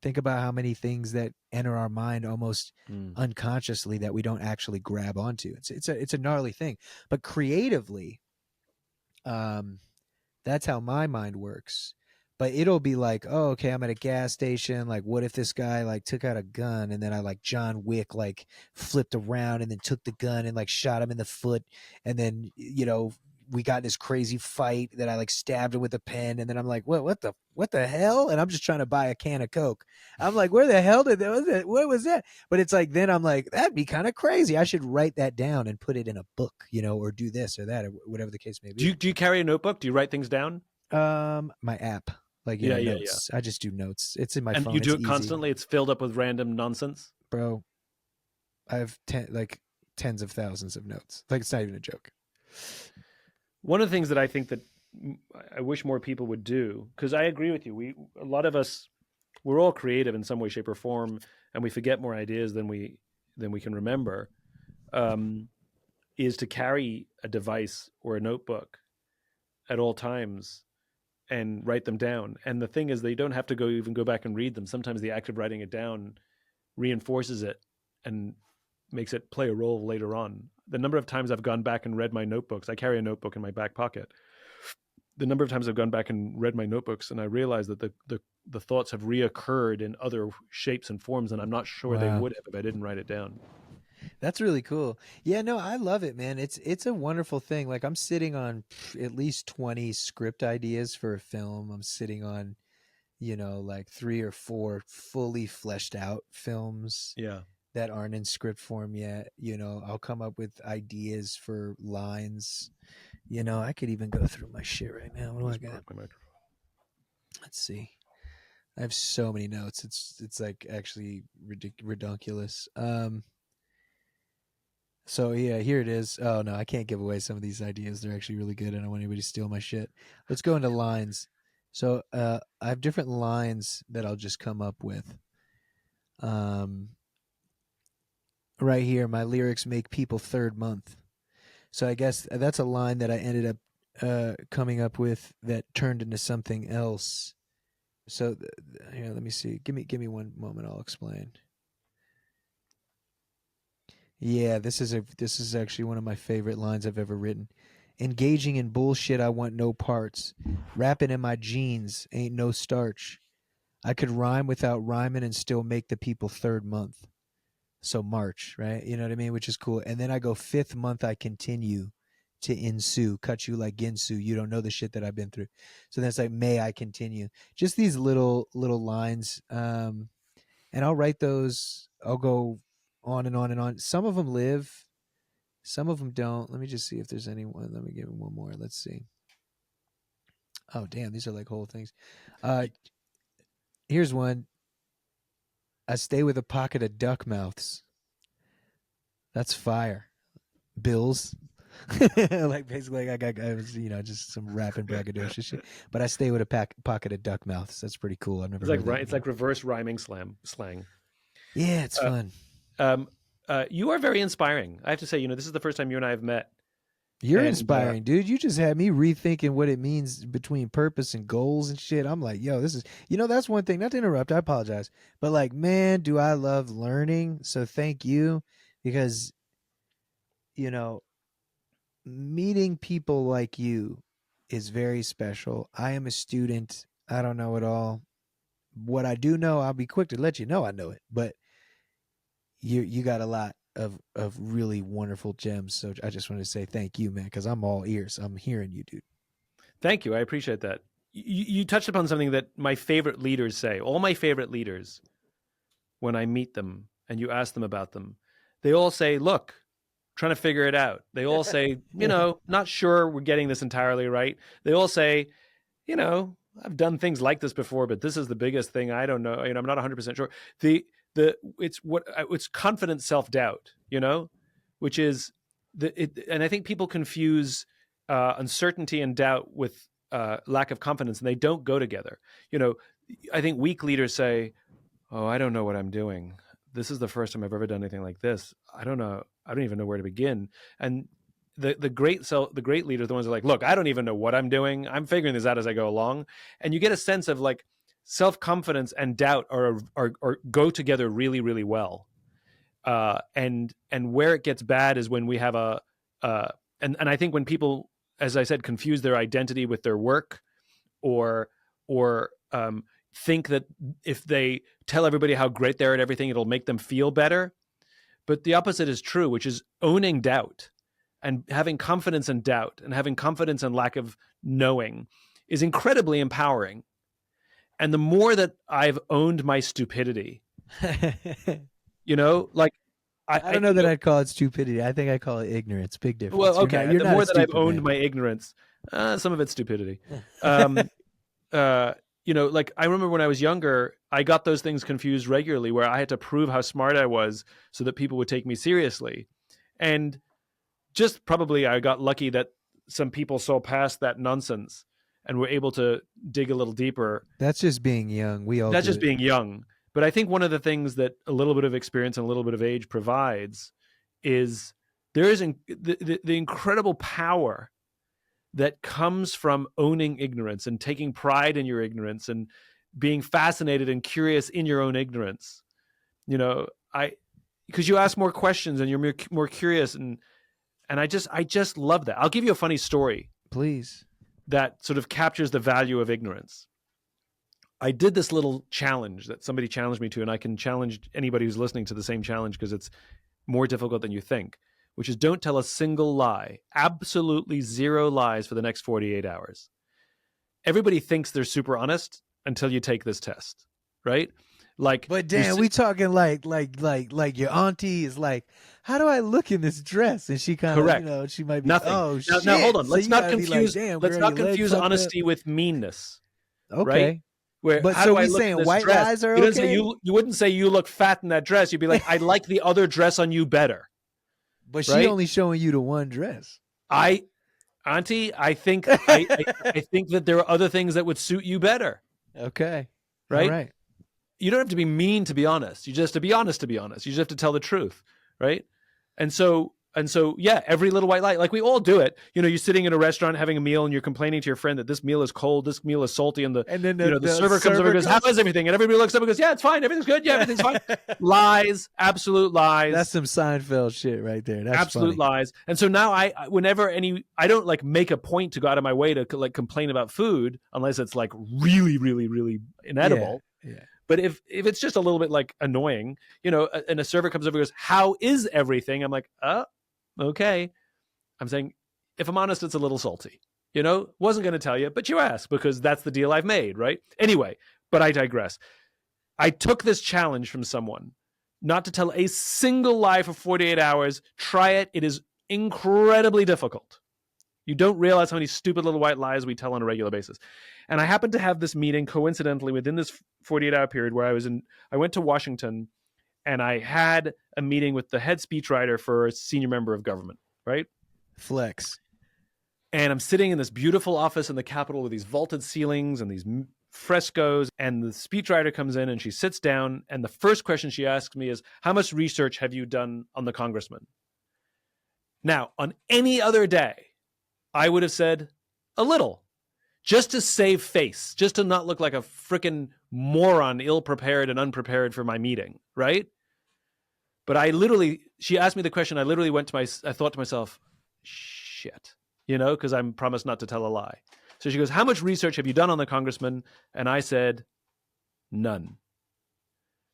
think about how many things that enter our mind almost unconsciously that we don't actually grab onto. It's a gnarly thing, but creatively, that's how my mind works. But it'll be like, oh, okay, I'm at a gas station. Like, what if this guy like took out a gun, and then I like John Wick like flipped around and then took the gun and like shot him in the foot, and then we got in this crazy fight that I like stabbed him with a pen, and then I'm like, what the hell? And I'm just trying to buy a can of Coke. I'm like, where the hell did that? What was that? But it's like, then I'm like, that'd be kind of crazy. I should write that down and put it in a book, or do this or that or whatever the case may be. Do you carry a notebook? Do you write things down? My app, like Yeah. notes. I just do notes. It's in my And phone. you do It's it easy, constantly. It's filled up with random nonsense. bro. I have tens of thousands of notes. Like, it's not even a joke. One of the things that I think that I wish more people would do, because I agree with you. A lot of us, we're all creative in some way, shape, or form, and we forget more ideas than we can remember. Is to carry a device or a notebook at all times and write them down. And the thing is, they don't have to even go back and read them. Sometimes the act of writing it down reinforces it and makes it play a role later on. The number of times I've gone back and read my notebooks, I carry a notebook in my back pocket. The number of times I've gone back and read my notebooks, and I realize that the thoughts have reoccurred in other shapes and forms, and I'm not sure they would have if I didn't write it down. That's really cool. Yeah, no, I love it, man. It's a wonderful thing. Like, I'm sitting on at least 20 script ideas for a film. I'm sitting on, like 3 or 4 fully fleshed out films. Yeah. That aren't in script form yet. I'll come up with ideas for lines. I could even go through my shit right now. What do I got? Let's see. I have so many notes. It's like actually ridiculous. So yeah, here it is. Oh no, I can't give away some of these ideas. They're actually really good. I don't want anybody to steal my shit. Let's go into lines. So I have different lines that I'll just come up with. Right here, my lyrics make people third month. So I guess that's a line that I ended up coming up with that turned into something else. So here, let me see. Give me one moment. I'll explain. Yeah, this is actually one of my favorite lines I've ever written. Engaging in bullshit, I want no parts. Rapping in my jeans ain't no starch. I could rhyme without rhyming and still make the people third month. So March, right? You know what I mean? Which is cool. And then I go 5th month, I continue to ensue, cut you like Ginsu. You don't know the shit that I've been through. So that's like, may I continue? Just these little lines. And I'll write those. I'll go on and on and on. Some of them live. Some of them don't. Let me just see if there's anyone. Let me give him one more. Let's see. Oh, damn. These are like whole things. Here's one. I stay with a pocket of duck mouths. That's fire. Bills. Like, basically, I was, just some rapping braggadocious shit. But I stay with a pocket of duck mouths. That's pretty cool. I've never heard that. It's like reverse rhyming slang. Yeah, it's fun. You are very inspiring. I have to say, this is the first time you and I have met, You're And inspiring, dude. You just had me rethinking what it means between purpose and goals and shit. I'm like, yo, this is, that's one thing. Not to interrupt, I apologize. But like, man, do I love learning. So thank you because, you know, meeting people like you is very special. I am a student. I don't know it all. What I do know, I'll be quick to let you know I know it. But you got a lot of really wonderful gems. So I just want to say thank you, man, because I'm all ears. I'm hearing you, dude. thank you. I appreciate that. You touched upon something that my favorite leaders say. All my favorite leaders, when I meet them and you ask them about them, they all say, look, trying to figure it out. They all say, not sure we're getting this entirely right. They all say, I've done things like this before, but this is the biggest thing. I don't know. I'm not 100% sure. It's confident self-doubt, which is and I think people confuse uncertainty and doubt with lack of confidence, and they don't go together. I think weak leaders say, oh, I don't know what I'm doing. This is the first time I've ever done anything like this. I don't know. I don't even know where to begin. And the great leaders, the ones that are like, look, I don't even know what I'm doing. I'm figuring this out as I go along. And you get a sense of like self-confidence and doubt are go together really, really well. And where it gets bad is when we have and I think when people, as I said, confuse their identity with their work, or think that if they tell everybody how great they are at everything, it'll make them feel better. But the opposite is true, which is owning doubt and having confidence in doubt and having confidence in lack of knowing is incredibly empowering. And the more that I've owned my stupidity, like I don't know that I'd call it stupidity. I think I call it ignorance. Big difference. Well, okay. You're the not more that I've owned man. my ignorance, some of it's stupidity. Like I remember when I was younger, I got those things confused regularly where I had to prove how smart I was so that people would take me seriously. And just probably I got lucky that some people saw past that nonsense and were able to dig a little deeper. That's just being young. That's just being young. But I think one of the things that a little bit of experience and a little bit of age provides is there is the incredible power that comes from owning ignorance and taking pride in your ignorance and being fascinated and curious in your own ignorance. Because you ask more questions and you're more curious, and I just love that. I'll give you a funny story, please, that sort of captures the value of ignorance. I did this little challenge that somebody challenged me to, and I can challenge anybody who's listening to the same challenge because it's more difficult than you think, which is don't tell a single lie, absolutely zero lies for the next 48 hours. Everybody thinks they're super honest until you take this test, right? Like, but damn, we talking like your auntie is like, how do I look in this dress? And she kind of, she might be nothing. Oh, now, shit. Now hold on. Let's not confuse. Like, let's not confuse honesty with meanness. Okay. Right? Where, but so we saying white dress? lies are you okay? You wouldn't say you look fat in that dress. You'd be like, I like the other dress on you better. But she only showing you the one dress. Auntie, I think I think that there are other things that would suit you better. Okay. Right? All right. You don't have to be mean to be honest. You just have to be honest to be honest. You just have to tell the truth. Right? And so, yeah, every little white lie, like we all do it. You're sitting in a restaurant having a meal and you're complaining to your friend that this meal is cold, this meal is salty, and then the server comes over and goes, how is everything? And everybody looks up and goes, yeah, it's fine. Everything's good. Yeah, everything's fine. Lies, absolute lies. That's some Seinfeld shit right there. That's absolute funny. lies. And so now I don't like make a point to go out of my way to like complain about food unless it's like really, really, really inedible. Yeah. But if it's just a little bit like annoying, and a server comes over and goes, how is everything? I'm like, okay. I'm saying, if I'm honest, it's a little salty. Wasn't going to tell you, but you asked because that's the deal I've made, right? Anyway, but I digress. I took this challenge from someone not to tell a single lie for 48 hours. Try it. It is incredibly difficult. You don't realize how many stupid little white lies we tell on a regular basis. And I happened to have this meeting coincidentally within this 48-hour period where I went to Washington and I had a meeting with the head speechwriter for a senior member of government, right? Flex. And I'm sitting in this beautiful office in the Capitol with these vaulted ceilings and these frescoes. And the speechwriter comes in and she sits down. And the first question she asks me is, how much research have you done on the congressman? Now, on any other day, I would have said a little, just to save face, just to not look like a freaking moron, ill-prepared and unprepared for my meeting, right? But she asked me the question, I literally I thought to myself, shit, because I'm promised not to tell a lie. So she goes, how much research have you done on the congressman? And I said, none.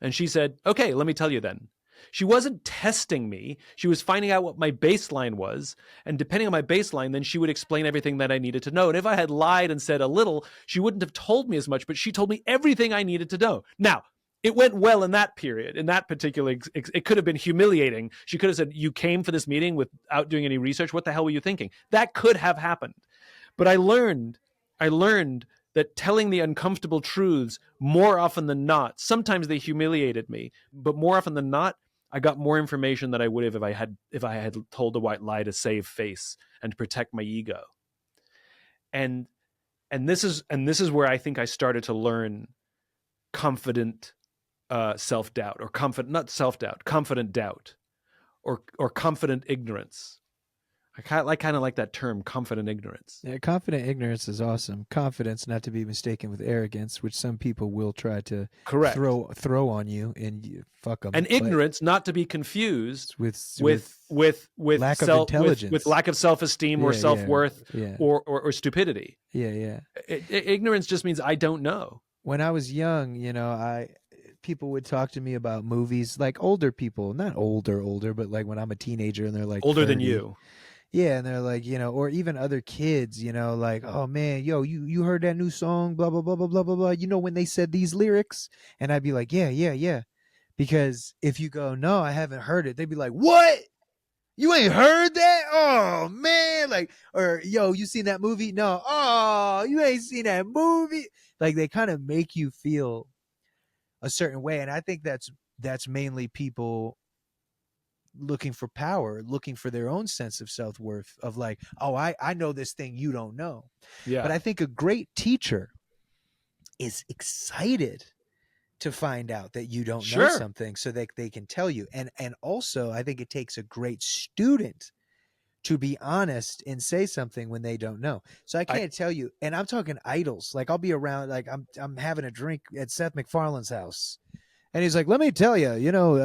And she said, okay, let me tell you then. She wasn't testing me. She was finding out what my baseline was. And depending on my baseline, then she would explain everything that I needed to know. And if I had lied and said a little, she wouldn't have told me as much, but she told me everything I needed to know. Now, it went well in that period, in that particular, it could have been humiliating. She could have said, you came for this meeting without doing any research. What the hell were you thinking? That could have happened. But I learned that telling the uncomfortable truths more often than not, sometimes they humiliated me, but more often than not, I got more information than I would have if I had told a white lie to save face and to protect my ego. And this is where I think I started to learn confident self-doubt, or confident doubt, or confident ignorance. I kind of like that term, confident ignorance. Yeah, confident ignorance is awesome. Confidence, not to be mistaken with arrogance, which some people will try to throw on you, and you fuck them. And ignorance, not to be confused with lack of intelligence, with lack of self-esteem or self-worth or stupidity. Yeah. Ignorance just means I don't know. When I was young, people would talk to me about movies, like older people, not older, but like when I'm a teenager and they're like older 30. than you. Yeah, and they're like, or even other kids, like, oh man, you heard that new song, blah, blah, blah, blah, blah, blah, blah. When they said these lyrics? And I'd be like, yeah. Because if you go, no, I haven't heard it, they'd be like, what? You ain't heard that? Oh man. Like, or you seen that movie? No. Oh, you ain't seen that movie. Like, they kind of make you feel a certain way. And I think that's mainly people looking for power, looking for their own sense of self-worth, of like, oh, I know this thing you don't know. Yeah. But I think a great teacher is excited to find out that you don't know something, so that they can tell you. And also, I think it takes a great student to be honest and say something when they don't know. So I can't tell you, and I'm talking idols. Like, I'll be around, like I'm having a drink at Seth MacFarlane's house, and he's like, let me tell you, you know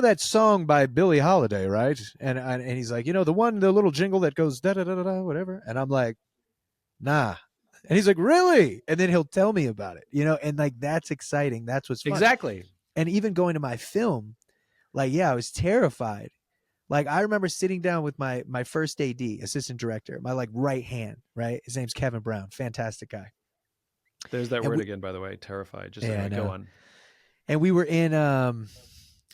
that song by Billie Holiday, right? And he's like, the little jingle that goes da da da da whatever. And I'm like, nah. And he's like, really? And then he'll tell me about it, and like, that's exciting. That's what's fun. Exactly. And even going to my film, like, I was terrified. Like, I remember sitting down with my first AD, assistant director, my like right hand, right? His name's Kevin Brown. Fantastic guy. There's that word again, by the way, terrified. Just go on. And we were in, I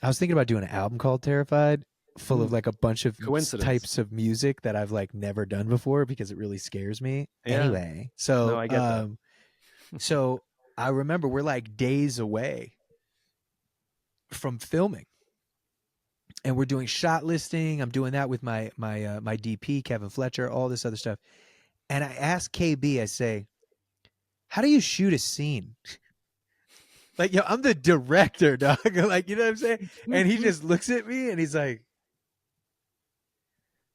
was thinking about doing an album called Terrified, full of like a bunch of types of music that I've like never done before, because it really scares me. Yeah. Anyway, so no, I get that. So I remember we're like days away from filming, and we're doing shot listing. I'm doing that with my DP, Kevin Fletcher, all this other stuff. And I asked KB, I say, how do you shoot a scene? Like, I'm the director, dog. Like, you know what I'm saying? And he just looks at me and he's like,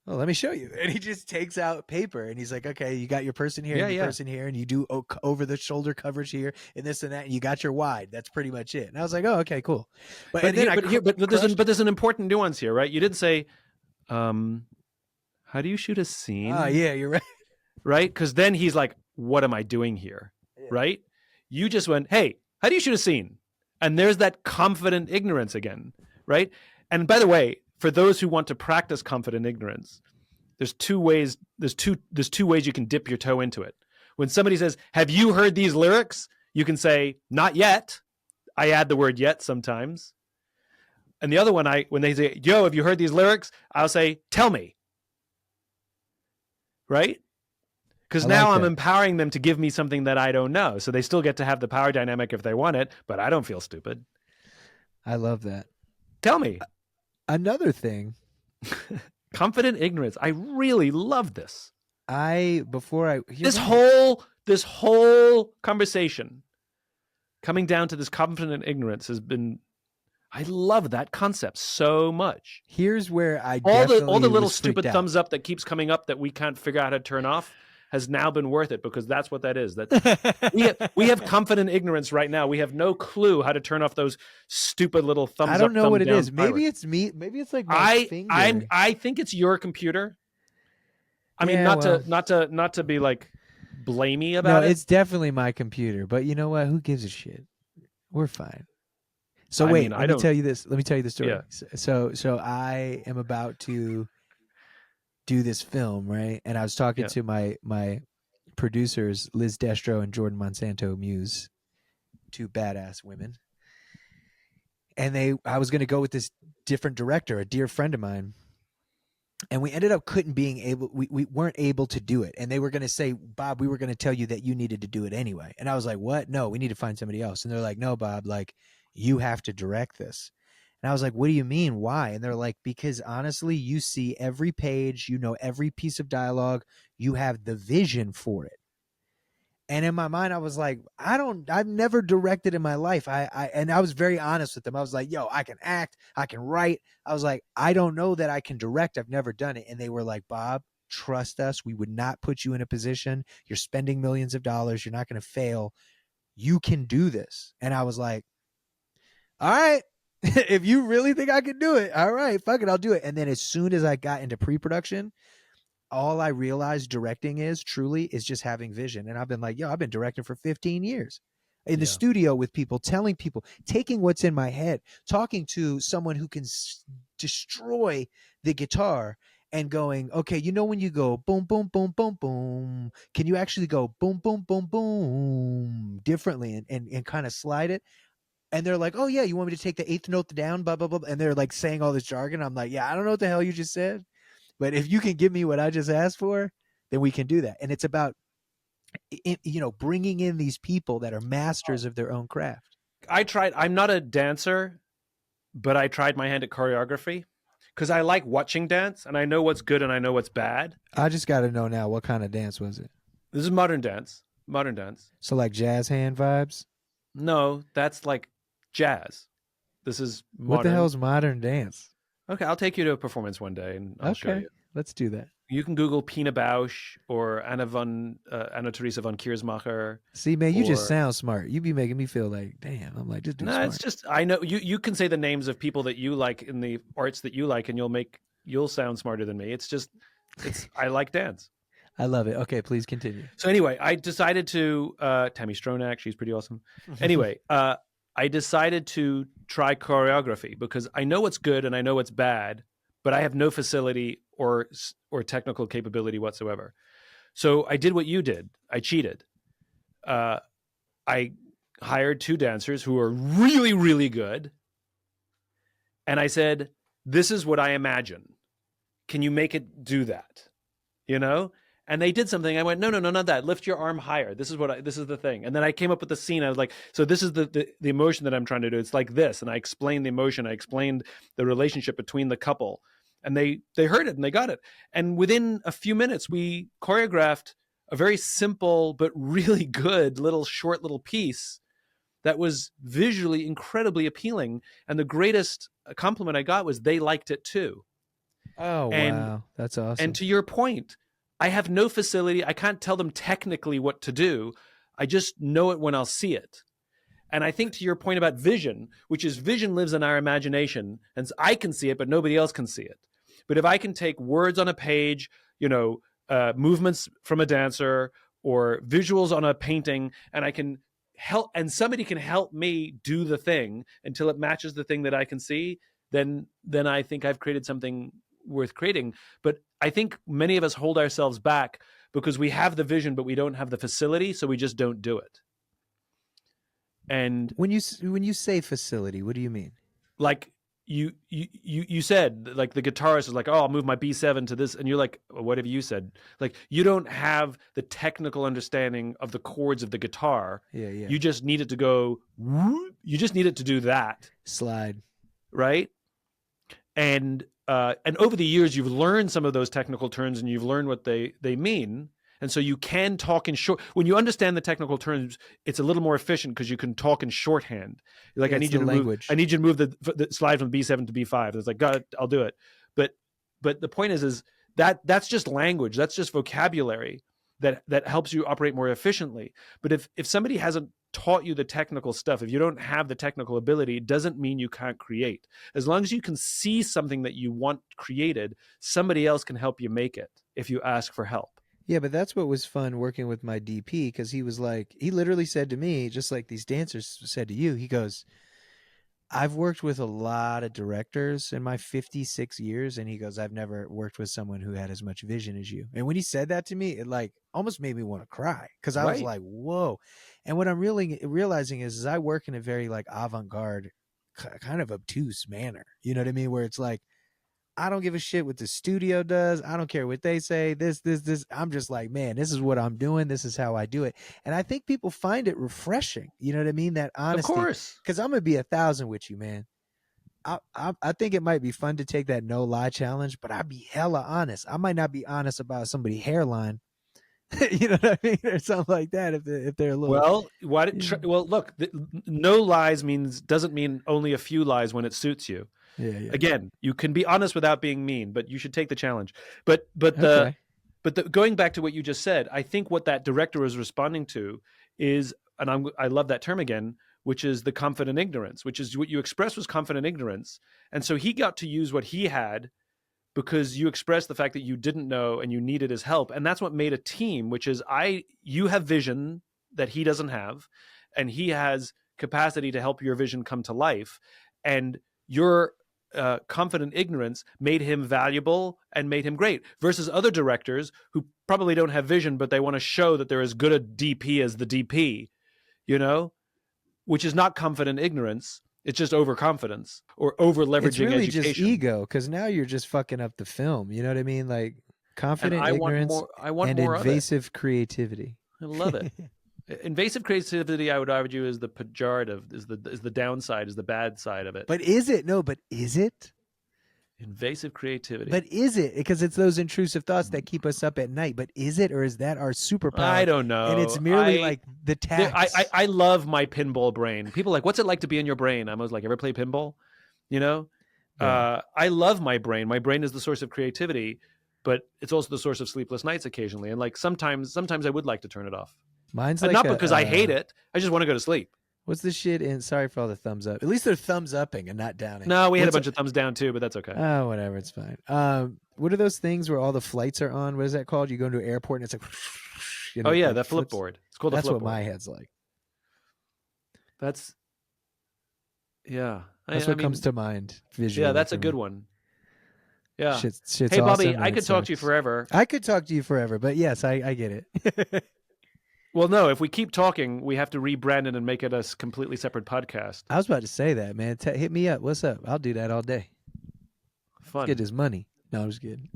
well, let me show you. And he just takes out paper and he's like, okay, you got your person here and your person here, and you do over the shoulder coverage here and this and that, and you got your wide. That's pretty much it. And I was like, oh, okay, cool. But there's an important nuance here, right? You didn't say, how do you shoot a scene? Oh, yeah, you're right. Right? Because then he's like, what am I doing here? Yeah. Right? You just went, hey, how do you shoot a scene? And there's that confident ignorance again, right? And by the way, for those who want to practice confident ignorance, there's two ways you can dip your toe into it. When somebody says, have you heard these lyrics? You can say, not yet. I add the word yet sometimes. And the other one, when they say, yo, have you heard these lyrics? I'll say, tell me. Right? Because now I'm empowering them to give me something that I don't know. So they still get to have the power dynamic if they want it, but I don't feel stupid. I love that. Tell me. Another thing. Confident ignorance. I really love this. This whole conversation coming down to this confident ignorance has been I love that concept so much. Here's where I All the definitely little was freaked stupid out. thumbs up that keeps coming up that we can't figure out how to turn off has now been worth it, because that's what that is. That's we have confident ignorance right now. We have no clue how to turn off those stupid little thumbs I up, don't know thumb what it down is. Maybe fireworks. it's me. Maybe it's like my finger. I think it's your computer. I mean, Yeah, well, not to be like blamey no, about it. it's definitely my computer. But you know what? Who gives a shit? We're fine. So I wait, mean, I let me don't. tell you this. Let me tell you the story. Yeah. So I am about to do this film, right? And I was talking Yeah. to my producers, Liz Destro and Jordan Monsanto Muse, two badass women. And I was going to go with this different director, a dear friend of mine. And we ended up we weren't able to do it. And they were going to say, Bob, we were going to tell you that you needed to do it anyway. And I was like, what? No, we need to find somebody else. And they're like, no, Bob, like you have to direct this. And I was like, what do you mean? Why? And they're like, because honestly, you see every page, you know, every piece of dialogue, you have the vision for it. And in my mind, I was like, I've never directed in my life. And I was very honest with them. I was like, yo, I can act, I can write. I was like, I don't know that I can direct. I've never done it. And they were like, Bob, trust us. We would not put you in a position. You're spending millions of dollars. You're not going to fail. You can do this. And I was like, all right, if you really think I can do it, all right, fuck it, I'll do it. And then as soon as I got into pre-production, all I realized directing is just having vision. And I've been like, yo, I've been directing for 15 years in the studio with people, telling people, taking what's in my head, talking to someone who can destroy the guitar and going, okay, you know, when you go boom, boom, boom, boom, boom, can you actually go boom, boom, boom, boom differently and kind of slide it? And they're like, oh yeah, you want me to take the eighth note down, blah, blah, blah. And they're like saying all this jargon. I'm like, yeah, I don't know what the hell you just said. But if you can give me what I just asked for, then we can do that. And it's about, you know, bringing in these people that are masters of their own craft. I'm not a dancer, but I tried my hand at choreography because I like watching dance and I know what's good and I know what's bad. I just got to know now, what kind of dance was it? This is modern dance. Modern dance. So like jazz hand vibes? No, that's like jazz. This is modern. What the hell is modern dance? Okay, I'll take you to a performance one day and I'll show you. Let's do that. You can Google Pina Bausch or Anna Teresa von Kiersmacher. See, man, you just sound smart. You be making me feel like, damn, I'm like, this dude's smart. It's just, I know you can say the names of people that you like in the arts that you like, and you'll sound smarter than me. I like dance. I love it. Okay, please continue. So anyway, I decided to Tammy Stronach, she's pretty awesome. Anyway, I decided to try choreography because I know what's good and I know what's bad, but I have no facility or technical capability whatsoever. So I did what you did. I cheated. I hired two dancers who are really, really good. And I said, this is what I imagine. Can you make it do that? You know? And they did something. I went, no, not that. Lift your arm higher. This is the thing. And then I came up with the scene. I was like, so this is the emotion that I'm trying to do. It's like this. And I explained the emotion. I explained the relationship between the couple. And they heard it and they got it. And within a few minutes, we choreographed a very simple but really good short little piece that was visually incredibly appealing. And the greatest compliment I got was they liked it too. Oh, wow. That's awesome. And to your point, I have no facility. I can't tell them technically what to do. I just know it when I'll see it. And I think to your point about vision, which is vision lives in our imagination, and I can see it, but nobody else can see it. But if I can take words on a page, movements from a dancer or visuals on a painting, and I can help, and somebody can help me do the thing until it matches the thing that I can see, then I think I've created something worth creating. But I think many of us hold ourselves back because we have the vision, but we don't have the facility, so we just don't do it. And when you say facility, what do you mean? Like you said, like the guitarist is like, oh, I'll move my B7 to this, and you're like, what have you said? Like you don't have the technical understanding of the chords of the guitar. Yeah. You just need it to go. You just need it to do that slide, right? And over the years, you've learned some of those technical terms and you've learned what they mean. And so you can talk in short. When you understand the technical terms, it's a little more efficient because you can talk in shorthand. Like, Yeah, I it's need you the to language. move. I need you to move the slide from B7 to B5. It's like, God, I'll do it. But the point is that's just language. That's just vocabulary that helps you operate more efficiently. But if somebody hasn't taught you the technical stuff, if you don't have the technical ability, it doesn't mean you can't create. As long as you can see something that you want created, somebody else can help you make it if you ask for help. Yeah, but that's what was fun working with my DP, because he was like, he literally said to me, just like these dancers said to you, he goes, I've worked with a lot of directors in my 56 years, and he goes, I've never worked with someone who had as much vision as you. And when he said that to me, it like almost made me want to cry, because I was Right. like, whoa. And what I'm really realizing is I work in a very like avant-garde, kind of obtuse manner. You know what I mean? Where it's like, I don't give a shit what the studio does. I don't care what they say. This. I'm just like, man, this is what I'm doing. This is how I do it. And I think people find it refreshing. You know what I mean? That Of honesty. course. Because I'm going to be 1,000 with you, man. I think it might be fun to take that no lie challenge, but I'd be hella honest. I might not be honest about somebody's hairline. You know what I mean? Or something like that if they're a little. Well, look, no lies doesn't mean only a few lies when it suits you. Yeah. Again, you can be honest without being mean, but you should take the challenge. But Okay. going back to what you just said, I think what that director is responding to is, and I love that term again, which is the confident ignorance, which is what you expressed was confident ignorance. And so he got to use what he had because you expressed the fact that you didn't know and you needed his help. And that's what made a team, which is you have vision that he doesn't have, and he has capacity to help your vision come to life. And your confident ignorance made him valuable and made him great, versus other directors who probably don't have vision, but they want to show that they're as good a DP as the DP, which is not confident ignorance. It's just overconfidence or over leveraging It's really education. just ego, because now you're just fucking up the film. You know what I mean? Like confident ignorance and invasive creativity. I love it. Invasive creativity, I would argue, is the pejorative, is the downside, is the bad side of it. But is it? No, but is it? Invasive creativity. But is it? Because it's those intrusive thoughts that keep us up at night. But is it, or is that our superpower? I don't know. And it's merely like the tax. I love my pinball brain. People are like, what's it like to be in your brain? I was like, ever play pinball? Yeah. I love my brain. My brain is the source of creativity, but it's also the source of sleepless nights occasionally. And like sometimes I would like to turn it off. Mine's and like not because I hate it. I just want to go to sleep. What's the shit in? Sorry for all the thumbs up. At least they're thumbs upping and not downing. No, we had a bunch of thumbs down too, but that's okay. Oh, whatever. It's fine. What are those things where all the flights are on? What is that called? You go into an airport and it's like, oh yeah, like that flipboard. It's called a flipboard. That's what my head's like. That's what comes to mind visually. Yeah, that's a good one. Yeah. Shit's hey, Bobby, awesome, I could talk to you forever. I could talk to you forever, but yes, I get it. Well, no, if we keep talking, we have to rebrand it and make it a completely separate podcast. I was about to say that, man. Hit me up. What's up? I'll do that all day. Fun. Let's get this money. No, I'm just kidding.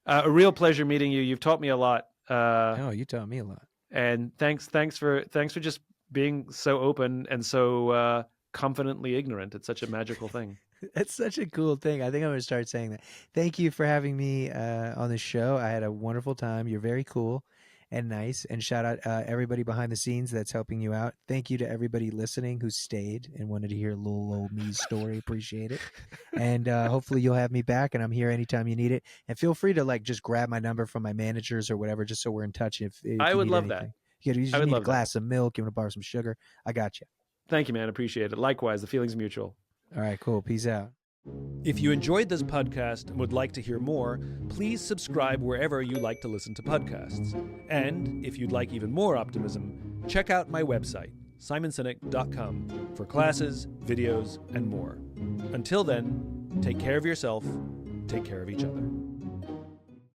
A real pleasure meeting you. You've taught me a lot. You taught me a lot. And thanks for just being so open and so confidently ignorant. It's such a magical thing. That's such a cool thing. I think I'm going to start saying that. Thank you for having me on the show. I had a wonderful time. You're very cool and nice. And shout out everybody behind the scenes that's helping you out. Thank you to everybody listening who stayed and wanted to hear little old me's story. Appreciate it. And hopefully you'll have me back, and I'm here anytime you need it. And feel free to like just grab my number from my managers or whatever, just so we're in touch. If I would love anything. that. You just need a glass of milk. You want to borrow some sugar? I got you. Thank you, man. Appreciate it. Likewise, the feeling's mutual. All right, cool. Peace out. If you enjoyed this podcast and would like to hear more, please subscribe wherever you like to listen to podcasts. And if you'd like even more optimism, check out my website, simonsinek.com, for classes, videos, and more. Until then, take care of yourself, take care of each other.